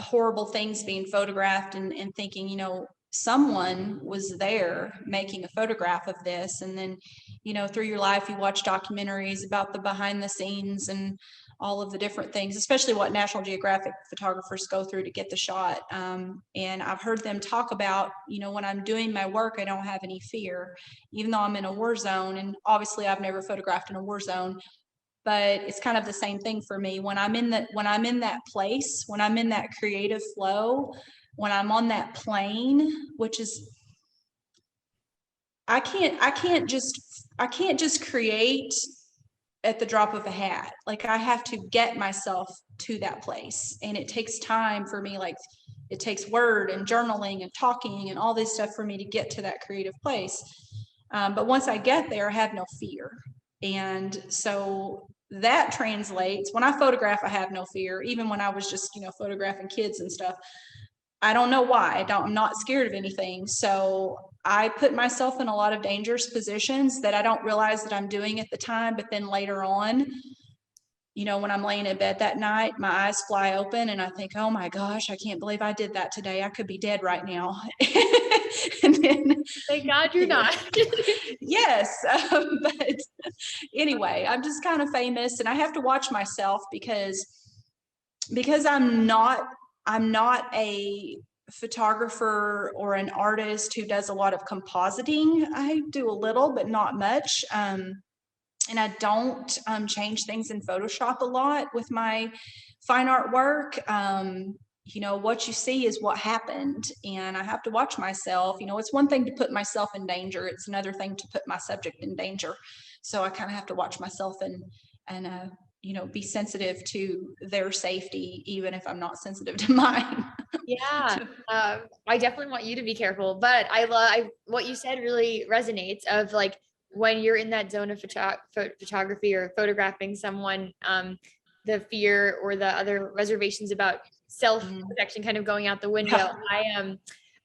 S2: horrible things being photographed, and thinking, someone was there making a photograph of this. And then, through your life, you watch documentaries about the behind the scenes and all of the different things, especially what National Geographic photographers go through to get the shot. And I've heard them talk about, when I'm doing my work, I don't have any fear, even though I'm in a war zone. And obviously I've never photographed in a war zone, but it's kind of the same thing for me. When I'm in that place, when I'm in that creative flow, when I'm on that plane, which is, I can't just create at the drop of a hat. Like, I have to get myself to that place, and it takes time for me. Like, it takes word and journaling and talking and all this stuff for me to get to that creative place. But once I get there, I have no fear. And so that translates. When I photograph, I have no fear. Even when I was just, photographing kids and stuff, I don't know why. I'm not scared of anything. So I put myself in a lot of dangerous positions that I don't realize that I'm doing at the time. But then later on, when I'm laying in bed that night, my eyes fly open and I think, oh my gosh, I can't believe I did that today. I could be dead right now. And then,
S1: Thank God you're not.
S2: yes. But anyway, I'm just kind of famous, and I have to watch myself because I'm not a photographer or an artist who does a lot of compositing. I do a little, but not much. And I don't change things in Photoshop a lot with my fine art work. What you see is what happened, and I have to watch myself. It's one thing to put myself in danger. It's another thing to put my subject in danger. So I kind of have to watch myself and be sensitive to their safety, even if I'm not sensitive to mine.
S1: Yeah, I definitely want you to be careful, but what you said really resonates of like when you're in that zone of photography or photographing someone, the fear or the other reservations about self-protection kind of going out the window.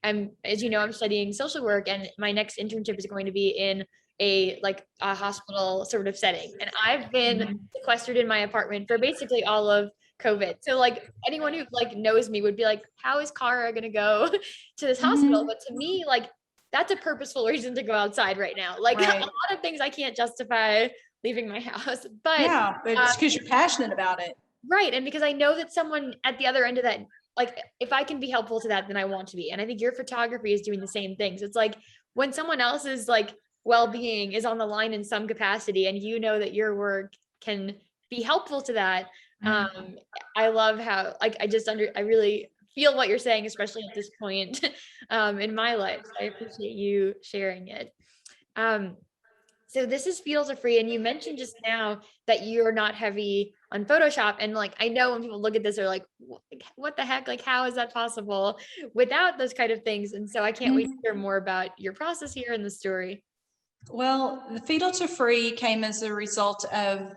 S1: I'm, as you know, I'm studying social work, and my next internship is going to be in a hospital sort of setting. And I've been sequestered in my apartment for basically all of COVID. So like anyone who like knows me would be like, how is Kara gonna go to this hospital? But to me, like that's a purposeful reason to go outside right now. Like a lot of things I can't justify leaving my house. But
S2: yeah, but it's because you're passionate about it.
S1: Right. And because I know that someone at the other end of that, like if I can be helpful to that, then I want to be. And I think your photography is doing the same things. It's like when someone else's like well-being is on the line in some capacity, and you know that your work can be helpful to that. I love how like I really feel what you're saying, especially at this point in my life. So I appreciate you sharing it. So this is Fetal to Free, and you mentioned just now that you're not heavy on Photoshop, and like I know when people look at this, they're like, "What the heck? Like, how is that possible without those kind of things?" And so I can't wait to hear more about your process here in the story.
S2: Well, the Fetal to Free came as a result of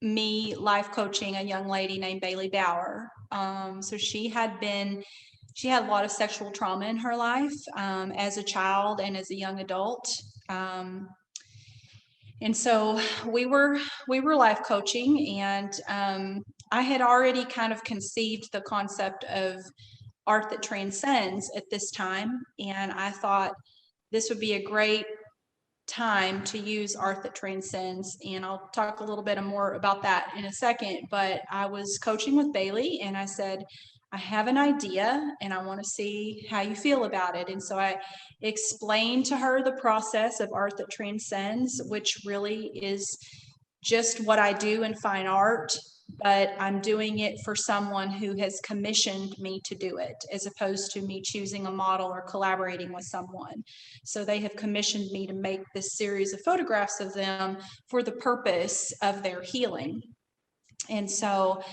S2: me life coaching a young lady named Bailey Bauer. So she had a lot of sexual trauma in her life as a child and as a young adult. And so we were life coaching, and I had already kind of conceived the concept of Art That Transcends at this time, and I thought this would be a great time to use Art That Transcends, and I'll talk a little bit more about that in a second. But I was coaching with Bailey, and I said, I have an idea and I want to see how you feel about it. And so I explained to her the process of Art That Transcends, which really is just what I do in fine art, but I'm doing it for someone who has commissioned me to do it, as opposed to me choosing a model or collaborating with someone. So they have commissioned me to make this series of photographs of them for the purpose of their healing. And so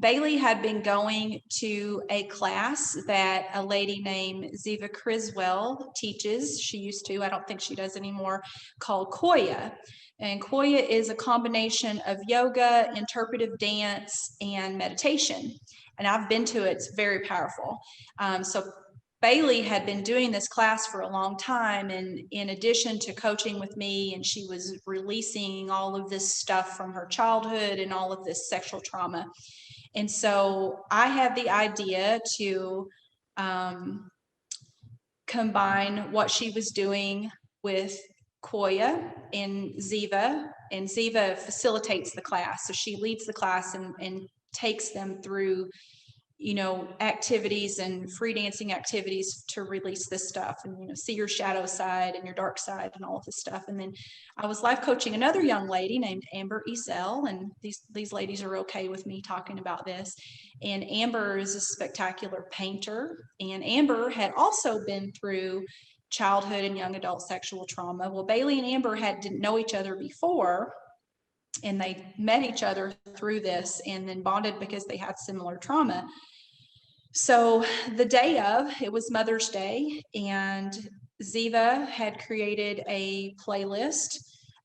S2: Bailey had been going to a class that a lady named Ziva Criswell teaches. She used to, I don't think she does anymore, called Koya. And Koya is a combination of yoga, interpretive dance, and meditation. And I've been to it, it's very powerful. So Bailey had been doing this class for a long time, and in addition to coaching with me, and she was releasing all of this stuff from her childhood and all of this sexual trauma. And so I had the idea to combine what she was doing with Koya and Ziva facilitates the class. So she leads the class and takes them through activities and free dancing activities to release this stuff and, see your shadow side and your dark side and all of this stuff. And then I was life coaching another young lady named Amber Ezel, and these ladies are okay with me talking about this. And Amber is a spectacular painter, and Amber had also been through childhood and young adult sexual trauma. Well, Bailey and Amber didn't know each other before, and they met each other through this and then bonded because they had similar trauma. So the day of, it was Mother's Day, and Ziva had created a playlist,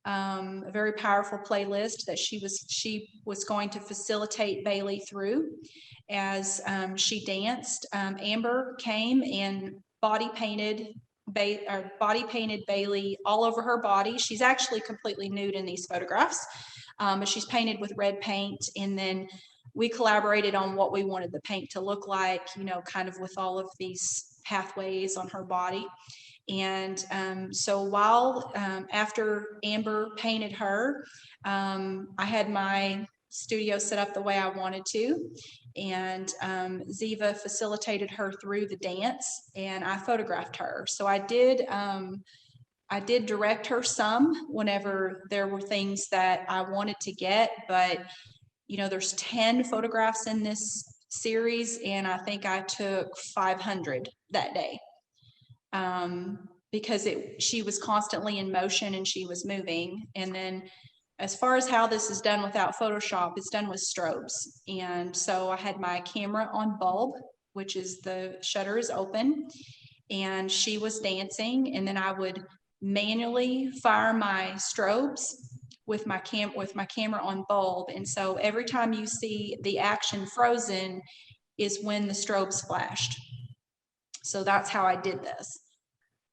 S2: a very powerful playlist that she was going to facilitate Bailey through as she danced. Amber came and body painted Bailey all over her body. She's actually completely nude in these photographs, but she's painted with red paint, and then we collaborated on what we wanted the paint to look like, kind of with all of these pathways on her body. And so while after Amber painted her, I had my studio set up the way I wanted to, and Ziva facilitated her through the dance, and I photographed her. So I did direct her some whenever there were things that I wanted to get, but there's 10 photographs in this series, and I think I took 500 that day because she was constantly in motion and she was moving. And then as far as how this is done without Photoshop, it's done with strobes. And so I had my camera on bulb, which is the shutter is open, and she was dancing, and then I would manually fire my strobes with my camera on bulb. And so every time you see the action frozen, is when the strobes flashed. So that's how I did this.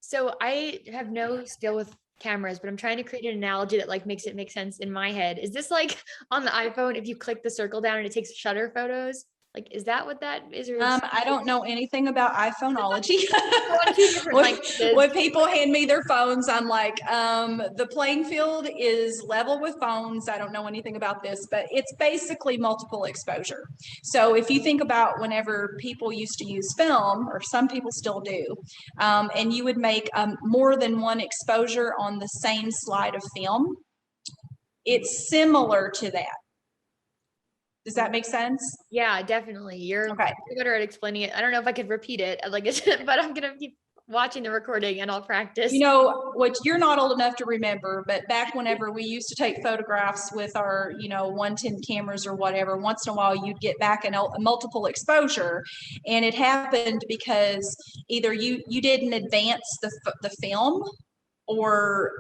S1: So I have no skill with cameras, but I'm trying to create an analogy that like makes it make sense in my head. Is this like on the iPhone, if you click the circle down and it takes shutter photos? Like, is that what that is? Or
S2: I don't know anything about iPhoneology.
S1: on two different languages.
S2: When people hand me their phones, I'm like, the playing field is level with phones. I don't know anything about this, but it's basically multiple exposure. So if you think about whenever people used to use film, or some people still do, and you would make more than one exposure on the same slide of film, it's similar to that. Does that make sense?
S1: Yeah, definitely. You're
S2: okay.
S1: better at explaining it. I don't know if I could repeat it like it, but I'm gonna keep watching the recording and I'll practice.
S2: You know, what you're not old enough to remember, but back whenever we used to take photographs with our, 110 cameras or whatever, once in a while you'd get back a multiple exposure, and it happened because either you didn't advance the film, or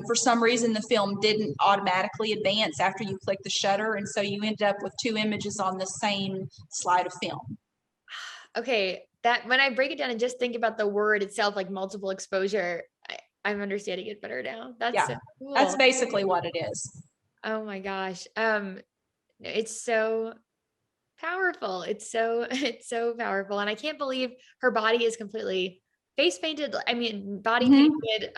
S2: for some reason the film didn't automatically advance after you click the shutter, and so you ended up with two images on the same slide of film.
S1: Okay, that when I break it down and just think about the word itself, like multiple exposure, I'm understanding it better now. That's so cool.
S2: That's basically what it is.
S1: Oh my gosh. It's so powerful. It's so powerful. And I can't believe her body is completely face painted. I mean, body painted.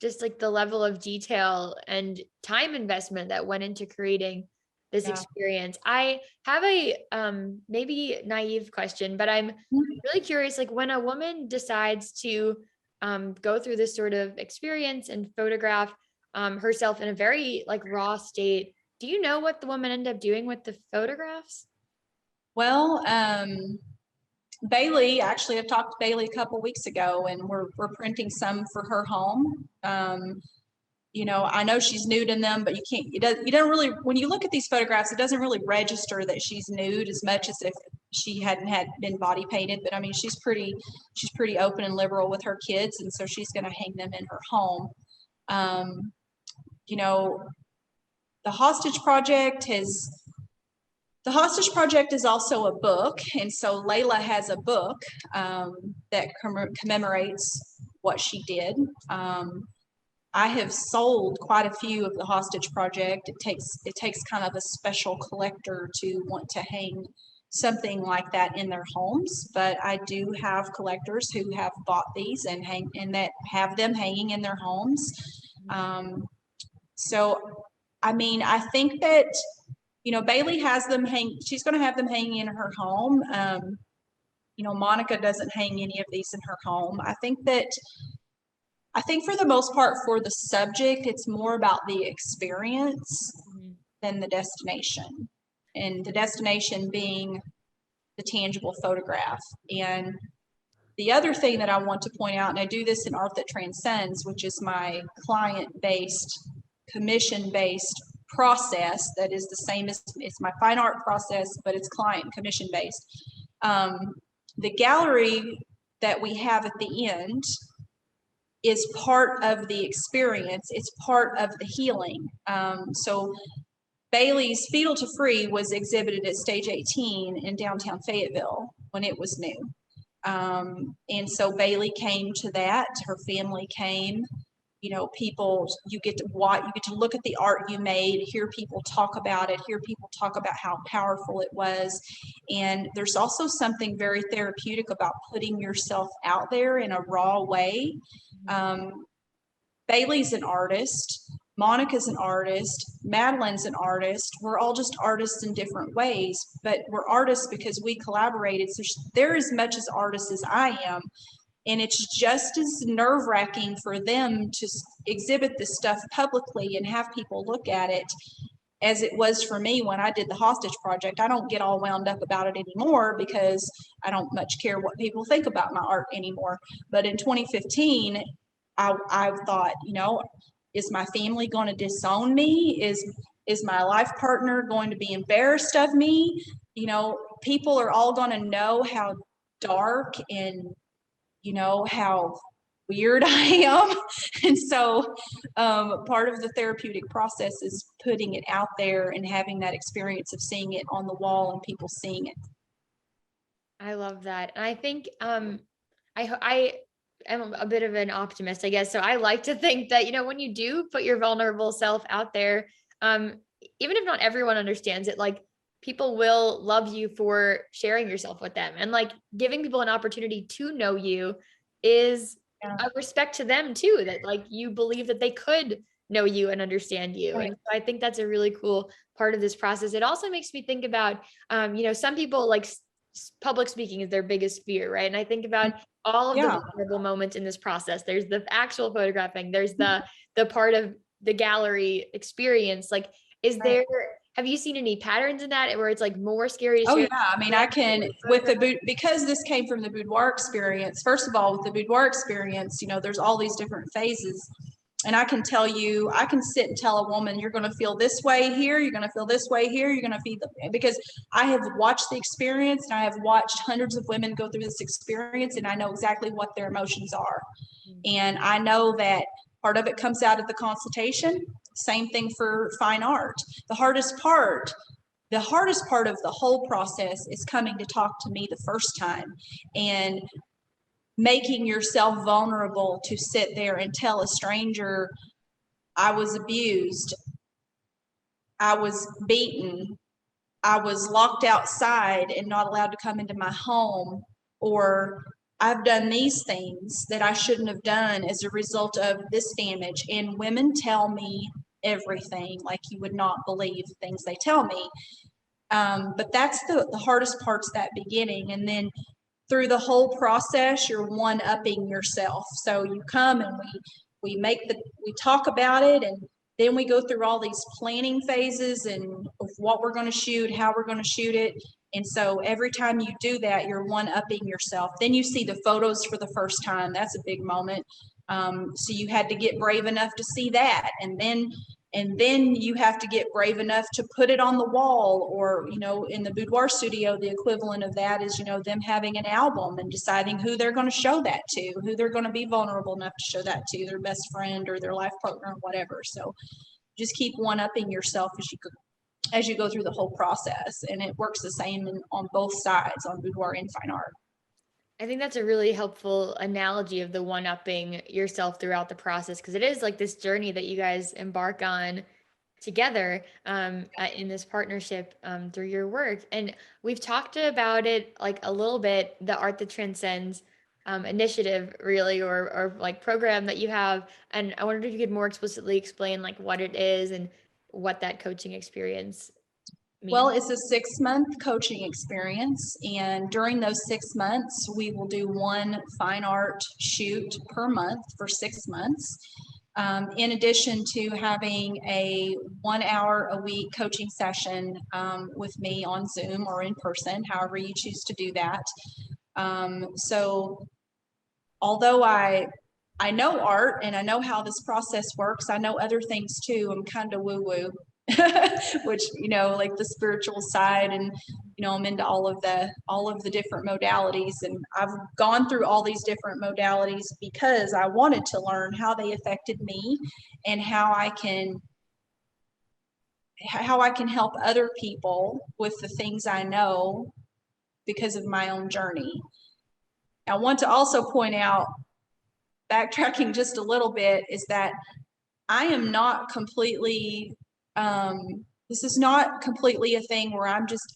S1: Just like the level of detail and time investment that went into creating this experience. I have a maybe naive question, but I'm really curious, like when a woman decides to go through this sort of experience and photograph herself in a very like raw state, do you know what the woman ended up doing with the photographs?
S2: Well, Bailey, actually, I've talked to Bailey a couple weeks ago, and we're printing some for her home. I know she's nude in them, but you don't really, when you look at these photographs, it doesn't really register that she's nude as much as if she hadn't been body painted. But I mean, she's pretty open and liberal with her kids, and so she's going to hang them in her home. The Hostage Project is also a book, and so Layla has a book that commemorates what she did. I have sold quite a few of the Hostage Project. It takes kind of a special collector to want to hang something like that in their homes, but I do have collectors who have bought these and that have them hanging in their homes. So, I mean, I think that Bailey has them she's going to have them hanging in her home. Monica doesn't hang any of these in her home. I think for the most part, for the subject, it's more about the experience than the destination, and the destination being the tangible photograph. And the other thing that I want to point out, and I do this in Art That Transcends, which is my client-based, commission-based process that is the same as it's my fine art process, but it's client commission-based. The gallery that we have at the end is part of the experience. It's part of the healing. So Bailey's Fetal to Free was exhibited at Stage 18 in downtown Fayetteville when it was new. And so Bailey came to that, her family came, people, you get to watch, you get to look at the art you made, hear people talk about it, hear people talk about how powerful it was. And there's also something very therapeutic about putting yourself out there in a raw way. Bailey's an artist, Monica's an artist, Madeline's an artist. We're all just artists in different ways, but we're artists because we collaborated. So they're as much as artists as I am. And it's just as nerve-wracking for them to exhibit this stuff publicly and have people look at it as it was for me when I did the Hostage Project. I don't get all wound up about it anymore because I don't much care what people think about my art anymore. But in 2015, I thought, is my family going to disown me? Is my life partner going to be embarrassed of me? People are all going to know how dark and how weird I am. And so part of the therapeutic process is putting it out there and having that experience of seeing it on the wall and people seeing it.
S1: I love that. And I think I am a bit of an optimist, I guess. So I like to think that, when you do put your vulnerable self out there, even if not everyone understands it, like people will love you for sharing yourself with them, and like giving people an opportunity to know you is
S2: Yeah.
S1: a respect to them too, that like you believe that they could know you and understand you.
S2: Right.
S1: And so I think that's a really cool part of this process. It also makes me think about, some people like public speaking is their biggest fear, right? And I think about all of the
S2: Yeah.
S1: vulnerable moments in this process. There's the actual photographing, there's the part of the gallery experience. Like, is
S2: Right.
S1: there, have you seen any patterns in that where it's like more scary to
S2: Oh
S1: share?
S2: yeah, I mean, I can with the because this came from the boudoir experience. First of all, with the boudoir experience, there's all these different phases, and I can tell you, I can sit and tell a woman, you're going to feel this way here, you're going to feel this way here, you're going to feel because I have watched the experience and I have watched hundreds of women go through this experience, and I know exactly what their emotions are, and I know that part of it comes out of the consultation. Same thing for fine art. The hardest part the hardest part of the whole process is coming to talk to me the first time and making yourself vulnerable to sit there and tell a stranger, I was abused, I was beaten, I was locked outside and not allowed to come into my home, or I've done these things that I shouldn't have done as a result of this damage. And women tell me everything, like you would not believe things they tell me. But that's the hardest part's that beginning. And then through the whole process, you're one-upping yourself. So you come and we talk about it, and then we go through all these planning phases and of what we're going to shoot, how we're going to shoot it. And so every time you do that, you're one-upping yourself. Then you see the photos for the first time. That's a big moment. So you had to get brave enough to see that. And then you have to get brave enough to put it on the wall, or, in the boudoir studio, the equivalent of that is, them having an album and deciding who they're going to show that to, who they're going to be vulnerable enough to show that to, their best friend or their life partner or whatever. So just keep one-upping yourself as you go through the whole process. And it works the same on both sides, on boudoir and fine art.
S1: I think that's a really helpful analogy of the one-upping yourself throughout the process, because it is like this journey that you guys embark on together in this partnership through your work. And we've talked about it like a little bit, the Art That Transcends initiative, really, or like program that you have. And I wondered if you could more explicitly explain like what it is and what that coaching experience
S2: Well,
S1: means.
S2: it's a 6-month coaching experience, and during those 6 months, we will do one fine art shoot per month for 6 months. In addition to having a 1 hour a week coaching session with me on Zoom or in person, however you choose to do that. So although I know art and I know how this process works, I know other things too. I'm kind of woo-woo, which, like the spiritual side, and I'm into all of the different modalities, and I've gone through all these different modalities because I wanted to learn how they affected me and how I can help other people with the things I know because of my own journey. I want to also point out, backtracking just a little bit, is that I am not completely, this is not completely a thing where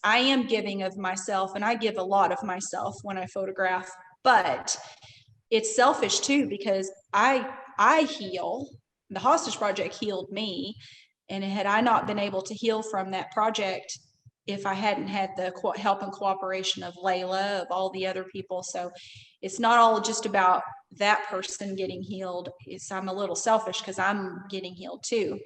S2: I am giving of myself, and I give a lot of myself when I photograph, but it's selfish too, because I heal. The hostage project healed me, and had I not been able to heal from that project, if I hadn't had the help and cooperation of Layla, of all the other people. So it's not all just about that person getting healed. I'm a little selfish because I'm getting healed too.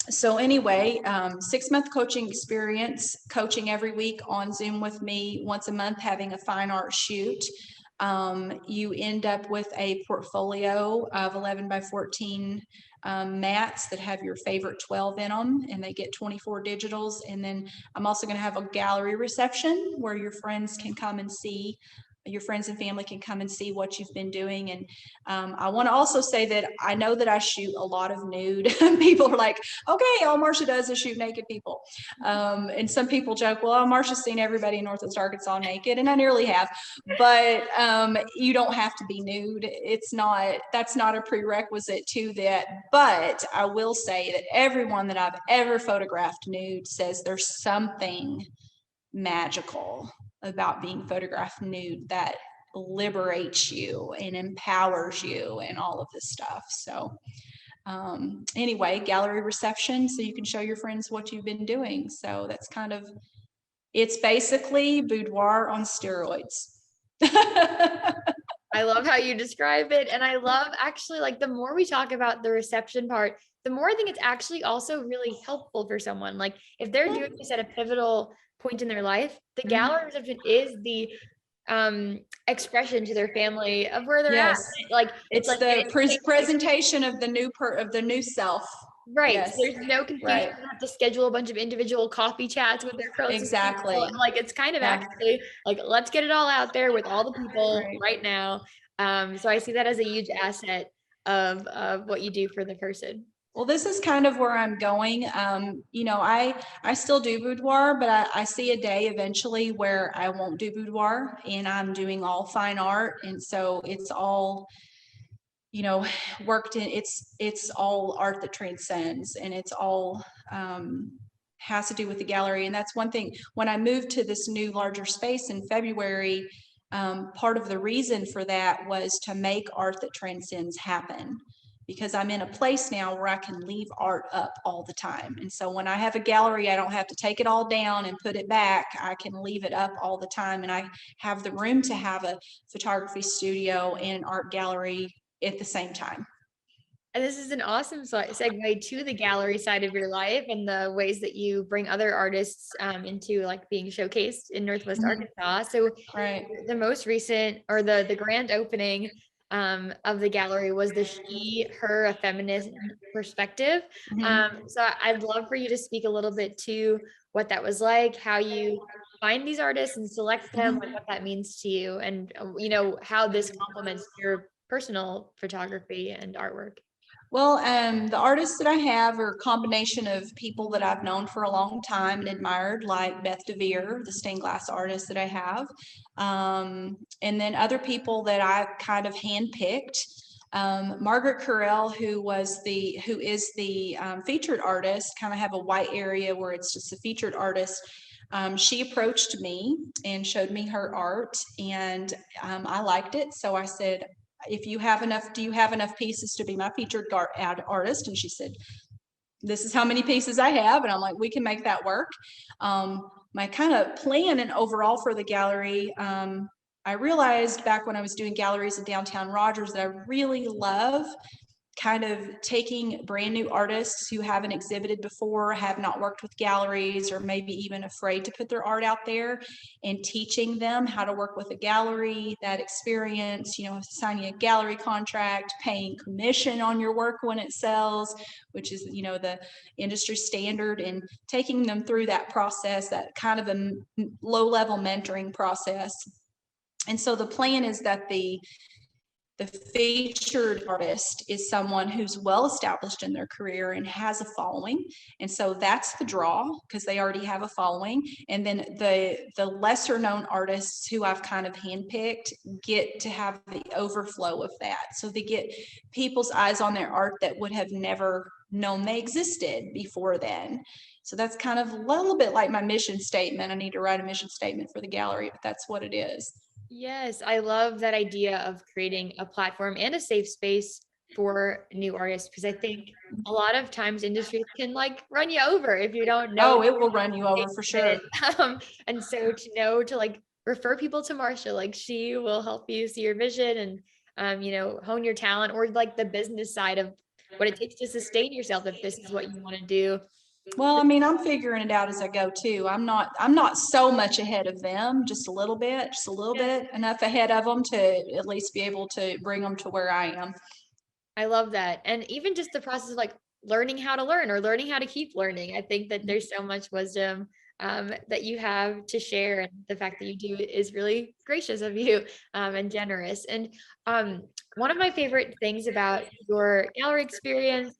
S2: So anyway, 6-month coaching experience, coaching every week on Zoom with me, once a month having a fine art shoot. You end up with a portfolio of 11 by 14 mats that have your favorite 12 in them, and they get 24 digitals. And then I'm also going to have a gallery reception where your friends can come and see your friends and family can come and see what you've been doing. And I want to also say that I know that I shoot a lot of nude. People are like, okay, all Marsha does is shoot naked people. And some people joke, well, Marsha's seen everybody in Northwest Arkansas naked, and I nearly have. But you don't have to be nude. That's not a prerequisite to that. But I will say that everyone that I've ever photographed nude says there's something magical about being photographed nude that liberates you and empowers you and all of this stuff. So anyway, gallery reception, so you can show your friends what you've been doing. So that's it's basically boudoir on steroids.
S1: I love how you describe it. And I love actually, like, the more we talk about the reception part, the more I think it's actually also really helpful for someone. Like, if they're doing this at a pivotal point in their life, the gallery reception is the expression to their family of where they're at.
S2: Yes,
S1: Like,
S2: it's
S1: like
S2: the
S1: it
S2: presentation of the new self.
S1: right. So
S2: Yes,
S1: there's no confusion.
S2: right,
S1: They don't have to schedule a bunch of individual coffee chats with their closest people.
S2: exactly.
S1: And like, it's kind of
S2: Yeah,
S1: actually like, let's get it all out there with all the people
S2: right.
S1: right now. So I see that as a huge asset of what you do for the person.
S2: Well, this is kind of where I'm going. I still do boudoir, but I see a day eventually where I won't do boudoir and I'm doing all fine art. And so it's all, worked in, it's all art that transcends, and it's all has to do with the gallery. And that's one thing. When I moved to this new larger space in February, part of the reason for that was to make art that transcends happen, because I'm in a place now where I can leave art up all the time. And so when I have a gallery, I don't have to take it all down and put it back. I can leave it up all the time. And I have the room to have a photography studio and an art gallery at the same time.
S1: And this is an awesome segue to the gallery side of your life and the ways that you bring other artists into like being showcased in Northwest Arkansas. So
S2: Right.
S1: the most recent, or the grand opening of the gallery was the She, Her, a Feminist Perspective. So I'd love for you to speak a little bit to what that was like, how you find these artists and select them, like what that means to you, and how this complements your personal photography and artwork.
S2: Well, the artists that I have are a combination of people that I've known for a long time and admired, like Beth DeVere, the stained glass artist that I have, and then other people that I've kind of handpicked. Margaret Carell, who is the featured artist, kind of have a white area where it's just a featured artist. She approached me and showed me her art, and I liked it. So I said, do you have enough pieces to be my featured artist? And she said, this is how many pieces I have. And I'm like, we can make that work. My kind of plan and overall for the gallery, I realized back when I was doing galleries in downtown Rogers that I really love kind of taking brand new artists who haven't exhibited before, have not worked with galleries, or maybe even afraid to put their art out there, and teaching them how to work with a gallery, that experience, signing a gallery contract, paying commission on your work when it sells, which is, the industry standard, and taking them through that process, that kind of a low-level mentoring process. And so the plan is that the featured artist is someone who's well established in their career and has a following. And so that's the draw, because they already have a following. And then the lesser known artists who I've kind of handpicked get to have the overflow of that. So they get people's eyes on their art that would have never known they existed before then. So that's kind of a little bit like my mission statement. I need to write a mission statement for the gallery, but that's what it is.
S1: Yes, I love that idea of creating a platform and a safe space for new artists, because I think a lot of times industries can like run you over if you don't know.
S2: Oh, it will run you over for sure.
S1: And so to know to like refer people to Marsha, like she will help you see your vision and hone your talent, or like the business side of what it takes to sustain yourself if this is what you want to do.
S2: Well, I mean, I'm figuring it out as I go too. I'm not so much ahead of them, just a little bit, enough ahead of them to at least be able to bring them to where I am.
S1: I love that. And even just the process of like learning how to learn or learning how to keep learning. I think that there's so much wisdom that you have to share. And the fact that you do is really gracious of you, and generous. And one of my favorite things about your gallery experience,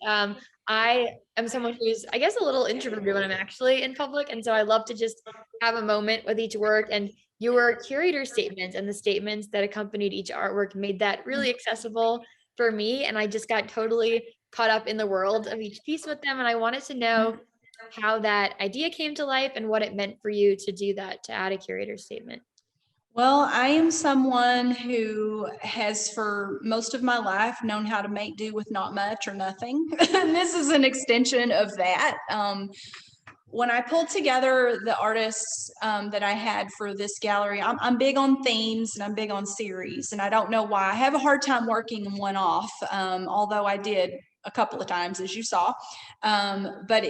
S1: I am someone who's, I guess, a little introverted when I'm actually in public. And so I love to just have a moment with each work. And your curator statements and the statements that accompanied each artwork made that really accessible for me. And I just got totally caught up in the world of each piece with them. And I wanted to know how that idea came to life and what it meant for you to do that, to add a curator statement.
S2: Well, I am someone who has for most of my life known how to make do with not much or nothing. And this is an extension of that. When I pulled together the artists that I had for this gallery, I'm big on themes and I'm big on series. And I don't know why. I have a hard time working one off, although I did a couple of times, as you saw. But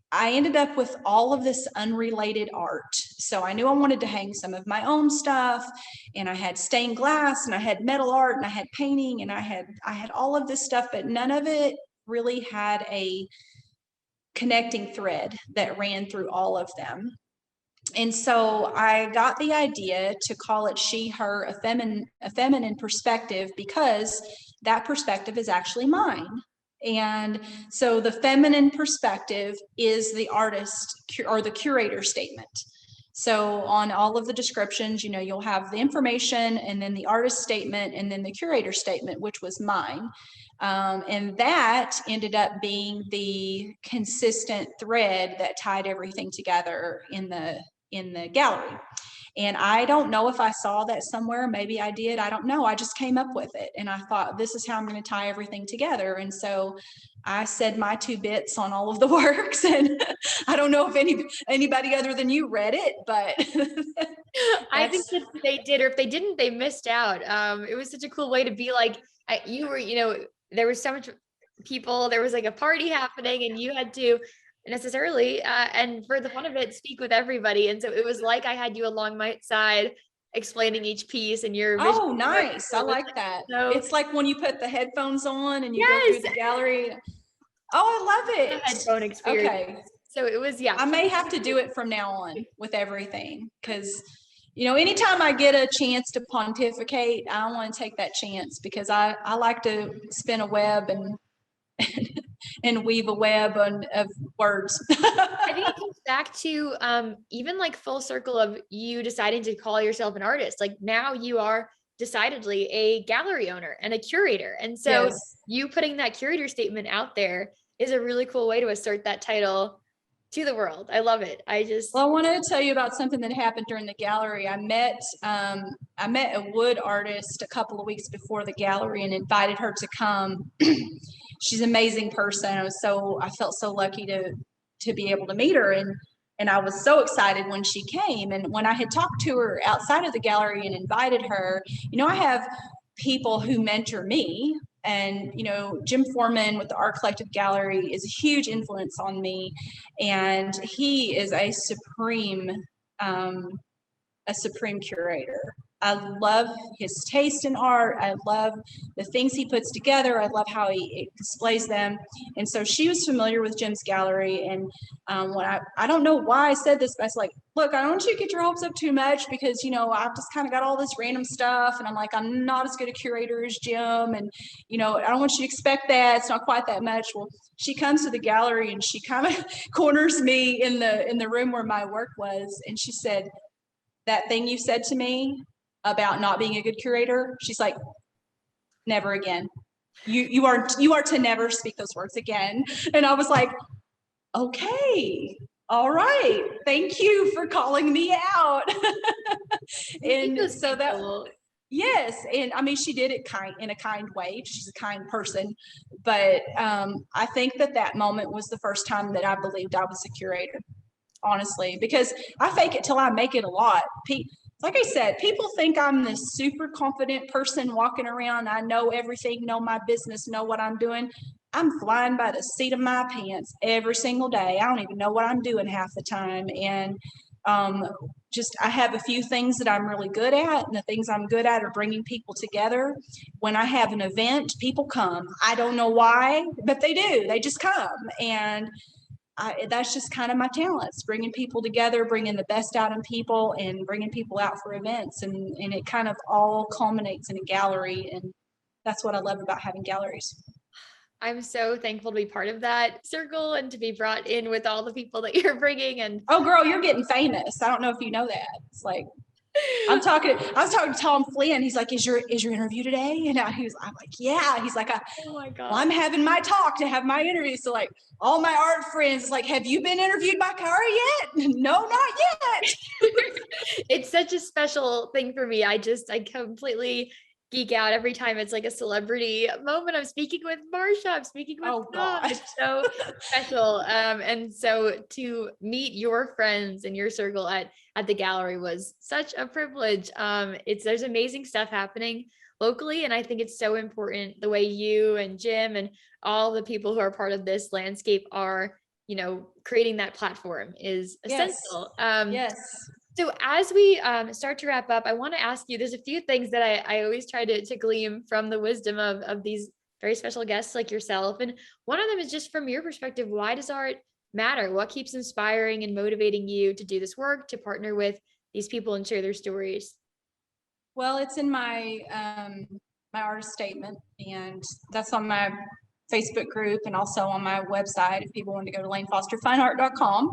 S2: I ended up with all of this unrelated art. So I knew I wanted to hang some of my own stuff, and I had stained glass and I had metal art and I had painting and I had all of this stuff, but none of it really had a connecting thread that ran through all of them. And so I got the idea to call it she, her, a feminine perspective, because that perspective is actually mine. And so the feminine perspective is the artist or the curator statement. So on all of the descriptions, you'll have the information and then the artist statement and then the curator statement, which was mine. And that ended up being the consistent thread that tied everything together in the gallery. And I don't know if I saw that somewhere. Maybe I did. I don't know. I just came up with it. And I thought, this is how I'm going to tie everything together. And so I said my two bits on all of the works. And I don't know if anybody other than you read it, but
S1: I think that they did, or if they didn't, they missed out. It was such a cool way to be like, you were, there was so much people, there was like a party happening and you had to necessarily, and for the fun of it, speak with everybody. And so it was like I had you along my side explaining each piece and your vision.
S2: Oh, nice. I like that.
S1: So,
S2: it's like when you put the headphones on and you go
S1: yes,
S2: through the gallery. Oh, I love it.
S1: headphone experience.
S2: Okay.
S1: So it was, yeah.
S2: I may have to do it from now on with everything, because anytime I get a chance to pontificate, I want to take that chance, because I like to spin a web and and weave a web of words.
S1: I think it comes back to even like full circle of you deciding to call yourself an artist. Like now you are decidedly a gallery owner and a curator. And so
S2: Yes.
S1: you putting that curator statement out there is a really cool way to assert that title to the world. I love it.
S2: Well, I wanted to tell you about something that happened during the gallery. I met a wood artist a couple of weeks before the gallery and invited her to come. She's an amazing person. I felt so lucky to be able to meet her, and I was so excited when she came. And when I had talked to her outside of the gallery and invited her, I have people who mentor me. And, Jim Foreman with the Art Collective Gallery is a huge influence on me. And he is a supreme curator. I love his taste in art. I love the things he puts together. I love how he displays them. And so she was familiar with Jim's gallery. And when I don't know why I said this, but I was like, look, I don't want you to get your hopes up too much, because, I've just kind of got all this random stuff. And I'm like, I'm not as good a curator as Jim. And, I don't want you to expect that. It's not quite that much. Well, she comes to the gallery and she kind of corners me in the room where my work was. And she said, that thing you said to me about not being a good curator, she's like, never again. You are to never speak those words again. And I was like, okay, all right, thank you for calling me out. And so that, yes, and I mean, she did it in a kind way. She's a kind person, but I think that moment was the first time that I believed I was a curator, honestly, because I fake it till I make it a lot. Like I said, people think I'm this super confident person walking around. I know everything, know my business, know what I'm doing. I'm flying by the seat of my pants every single day. I don't even know what I'm doing half the time. And I have a few things that I'm really good at, and the things I'm good at are bringing people together. When I have an event, people come. I don't know why, but they do. They just come. And that's just kind of my talents, bringing people together, bringing the best out in people, and bringing people out for events. And it kind of all culminates in a gallery. And that's what I love about having galleries.
S1: I'm so thankful to be part of that circle and to be brought in with all the people that you're bringing. And
S2: oh, girl, you're getting famous. I don't know if you know that. It's like, I was talking to Tom Flynn. He's like, is your interview today? And I'm like, yeah. He's like,
S1: oh my God.
S2: Well, I'm having my talk to have my interview. So like all my art friends like, have you been interviewed by Kara yet? No, not yet.
S1: It's such a special thing for me. I completely geek out every time it's like a celebrity moment. I'm speaking with Marsha, I'm speaking with Tom. It's so special. And so to meet your friends in your circle at the gallery was such a privilege. There's amazing stuff happening locally. And I think it's so important the way you and Jim and all the people who are part of this landscape are, creating that platform is essential.
S2: Yes.
S1: So as we start to wrap up, I want to ask you, there's a few things that I always try to glean from the wisdom of these very special guests like yourself. And one of them is just from your perspective, why does art matter? What keeps inspiring and motivating you to do this work, to partner with these people and share their stories?
S2: Well, it's in my my artist statement, and that's on my Facebook group and also on my website if people want to go to lanefosterfineart.com.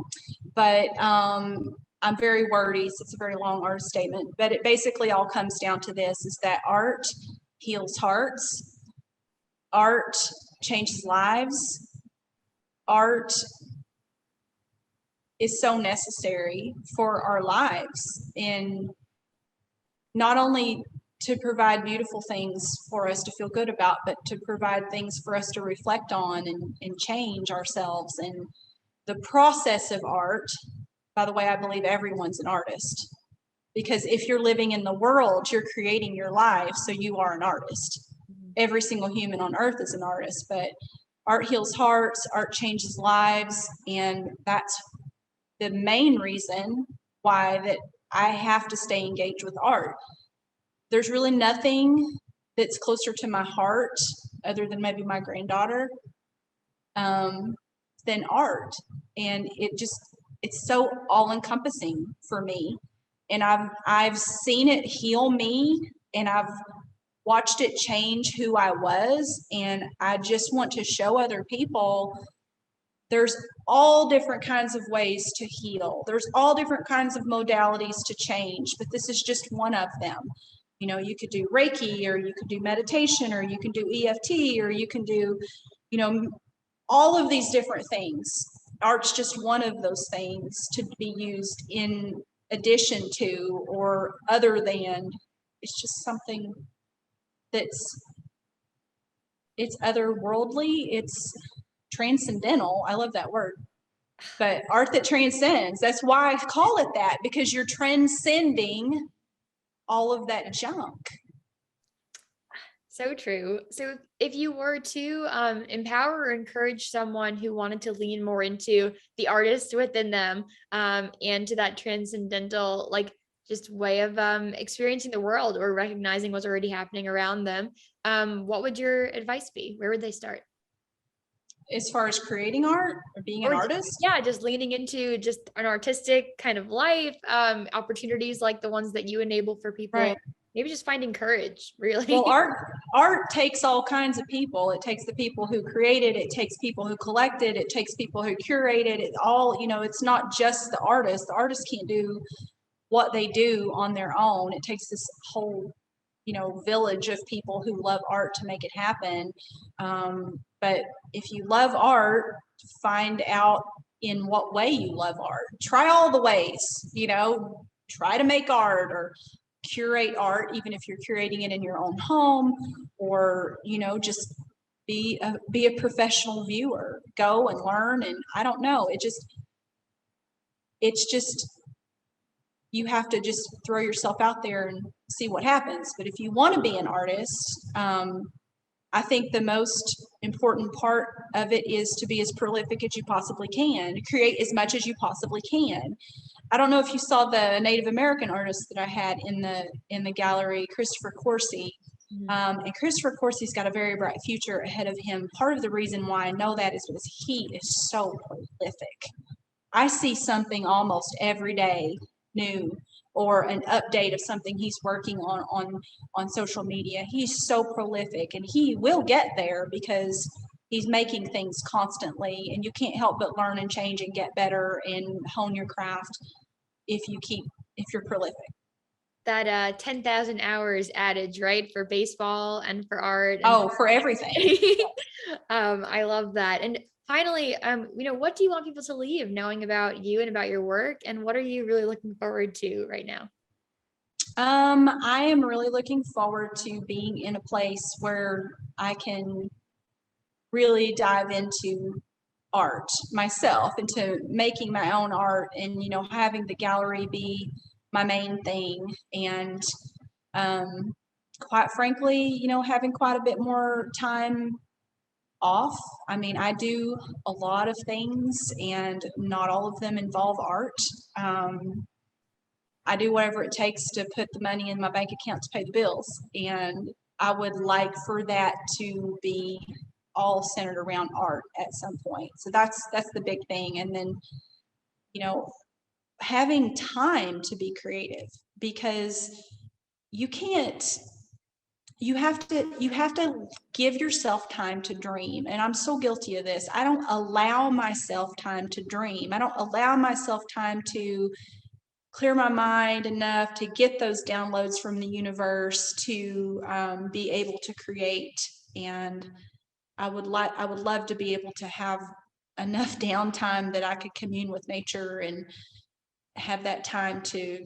S2: But I'm very wordy, so it's a very long artist statement. But it basically all comes down to this, is that art heals hearts. Art changes lives. Art is so necessary for our lives, and not only to provide beautiful things for us to feel good about, but to provide things for us to reflect on and change ourselves. And the process of art, by the way, I believe everyone's an artist, because if you're living in the world, you're creating your life, so you are an artist. Every single human on earth is an artist, but art heals hearts, art changes lives, and that's the main reason why that I have to stay engaged with art. There's really nothing that's closer to my heart, other than maybe my granddaughter, than art. And it's so all-encompassing for me. And I've seen it heal me, and I've watched it change who I was. And I just want to show other people there's all different kinds of ways to heal. There's all different kinds of modalities to change, but this is just one of them. You could do Reiki, or you could do meditation, or you can do EFT, or you can do, all of these different things. Art's just one of those things to be used in addition to or other than. It's just something it's otherworldly, it's transcendental. I love that word. But art that transcends, that's why I call it that, because you're transcending all of that junk.
S1: So true. So if you were to empower or encourage someone who wanted to lean more into the artist within them and to that transcendental, like just way of experiencing the world or recognizing what's already happening around them, what would your advice be? Where would they start?
S2: As far as creating art or being an artist?
S1: Yeah, just leaning into just an artistic kind of life, opportunities like the ones that you enable for people. Right. Maybe just finding courage, really.
S2: Well, art takes all kinds of people. It takes the people who created, it takes people who collected, it takes people who curated it all. It's not just the artist. The artist can't do what they do on their own. It takes this whole, village of people who love art to make it happen. But if you love art, find out in what way you love art. Try all the ways, try to make art or curate art, even if you're curating it in your own home, or, just be a professional viewer. Go and learn. And I don't know, it's just, you have to just throw yourself out there and see what happens. But if you want to be an artist, I think the most important part of it is to be as prolific as you possibly can, create as much as you possibly can. I don't know if you saw the Native American artist that I had in the gallery, Christopher Corsi. And Christopher, of course, he's got a very bright future ahead of him. Part of the reason why I know that is because he is so prolific. I see something almost every day new, or an update of something he's working on social media. He's so prolific, and he will get there because he's making things constantly, and you can't help but learn and change and get better and hone your craft if you're prolific.
S1: That 10,000 hours adage, right? For baseball and for art.
S2: And for everything.
S1: I love that. And finally, what do you want people to leave knowing about you and about your work? And what are you really looking forward to right now?
S2: I am really looking forward to being in a place where I can really dive into art myself, into making my own art, and having the gallery be my main thing, and quite frankly, having quite a bit more time off. I mean, I do a lot of things, and not all of them involve art. I do whatever it takes to put the money in my bank account to pay the bills, and I would like for that to be all centered around art at some point. So that's the big thing. And then, having time to be creative, because you have to give yourself time to dream. And I'm so guilty of this. I don't allow myself time to dream. I don't allow myself time to clear my mind enough to get those downloads from the universe to be able to create. And I would love to be able to have enough downtime that I could commune with nature and have that time to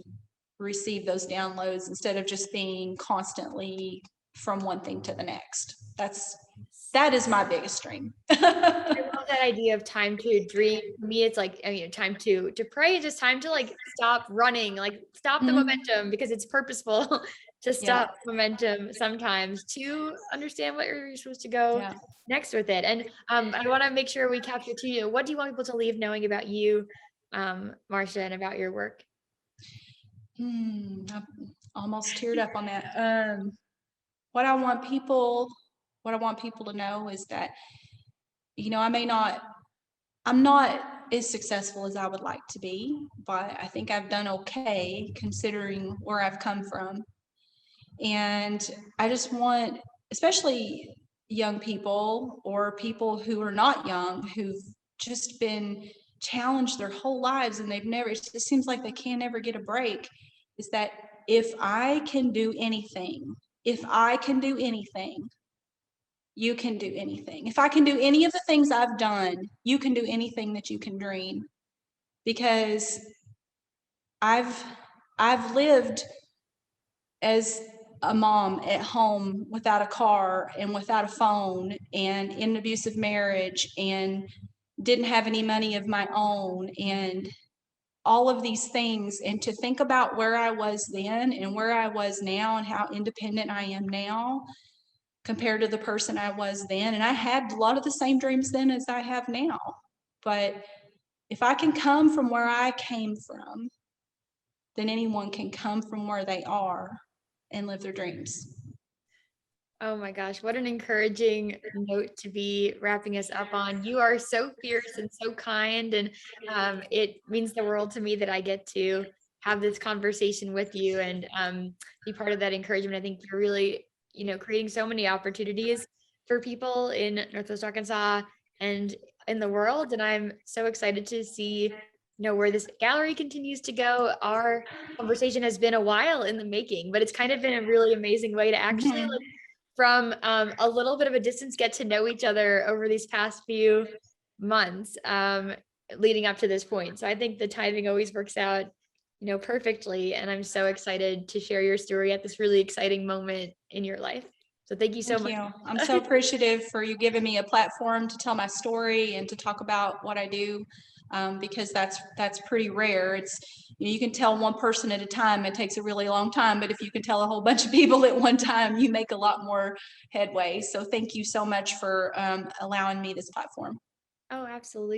S2: receive those downloads instead of just being constantly from one thing to the next. That is my biggest dream.
S1: I love that idea of time to dream. For me, it's like, time to pray, just time to like stop running, like stop the momentum, because it's purposeful to stop momentum sometimes to understand where you're supposed to go next with it. And I want to make sure we capture to you, what do you want people to leave knowing about you, Marsha, and about your work?
S2: I'm almost teared up on that. What I want people to know is that, I'm not as successful as I would like to be, but I think I've done okay considering where I've come from. And I just want, especially young people or people who are not young, who've just been challenged their whole lives and it just seems like they can't ever get a break, is that if I can do anything, you can do anything. If I can do any of the things I've done, you can do anything that you can dream. Because I've lived as a mom at home without a car and without a phone and in an abusive marriage and didn't have any money of my own and all of these things. And to think about where I was then and where I was now and how independent I am now compared to the person I was then. And I had a lot of the same dreams then as I have now. But if I can come from where I came from, then anyone can come from where they are and live their dreams.
S1: Oh my gosh, what an encouraging note to be wrapping us up on. You are so fierce and so kind, and it means the world to me that I get to have this conversation with you and be part of that encouragement. I think you're really, creating so many opportunities for people in Northwest Arkansas and in the world, and I'm so excited to see where this gallery continues to go. Our conversation has been a while in the making, but it's kind of been a really amazing way to actually like from a little bit of a distance get to know each other over these past few months leading up to this point. So I think the timing always works out perfectly, and I'm so excited to share your story at this really exciting moment in your life. So thank you so much.
S2: I'm so appreciative for you giving me a platform to tell my story and to talk about what I do, because that's pretty rare. It's you can tell one person at a time. It takes a really long time, but if you can tell a whole bunch of people at one time, you make a lot more headway. So thank you so much for allowing me this platform.
S1: Oh, absolutely.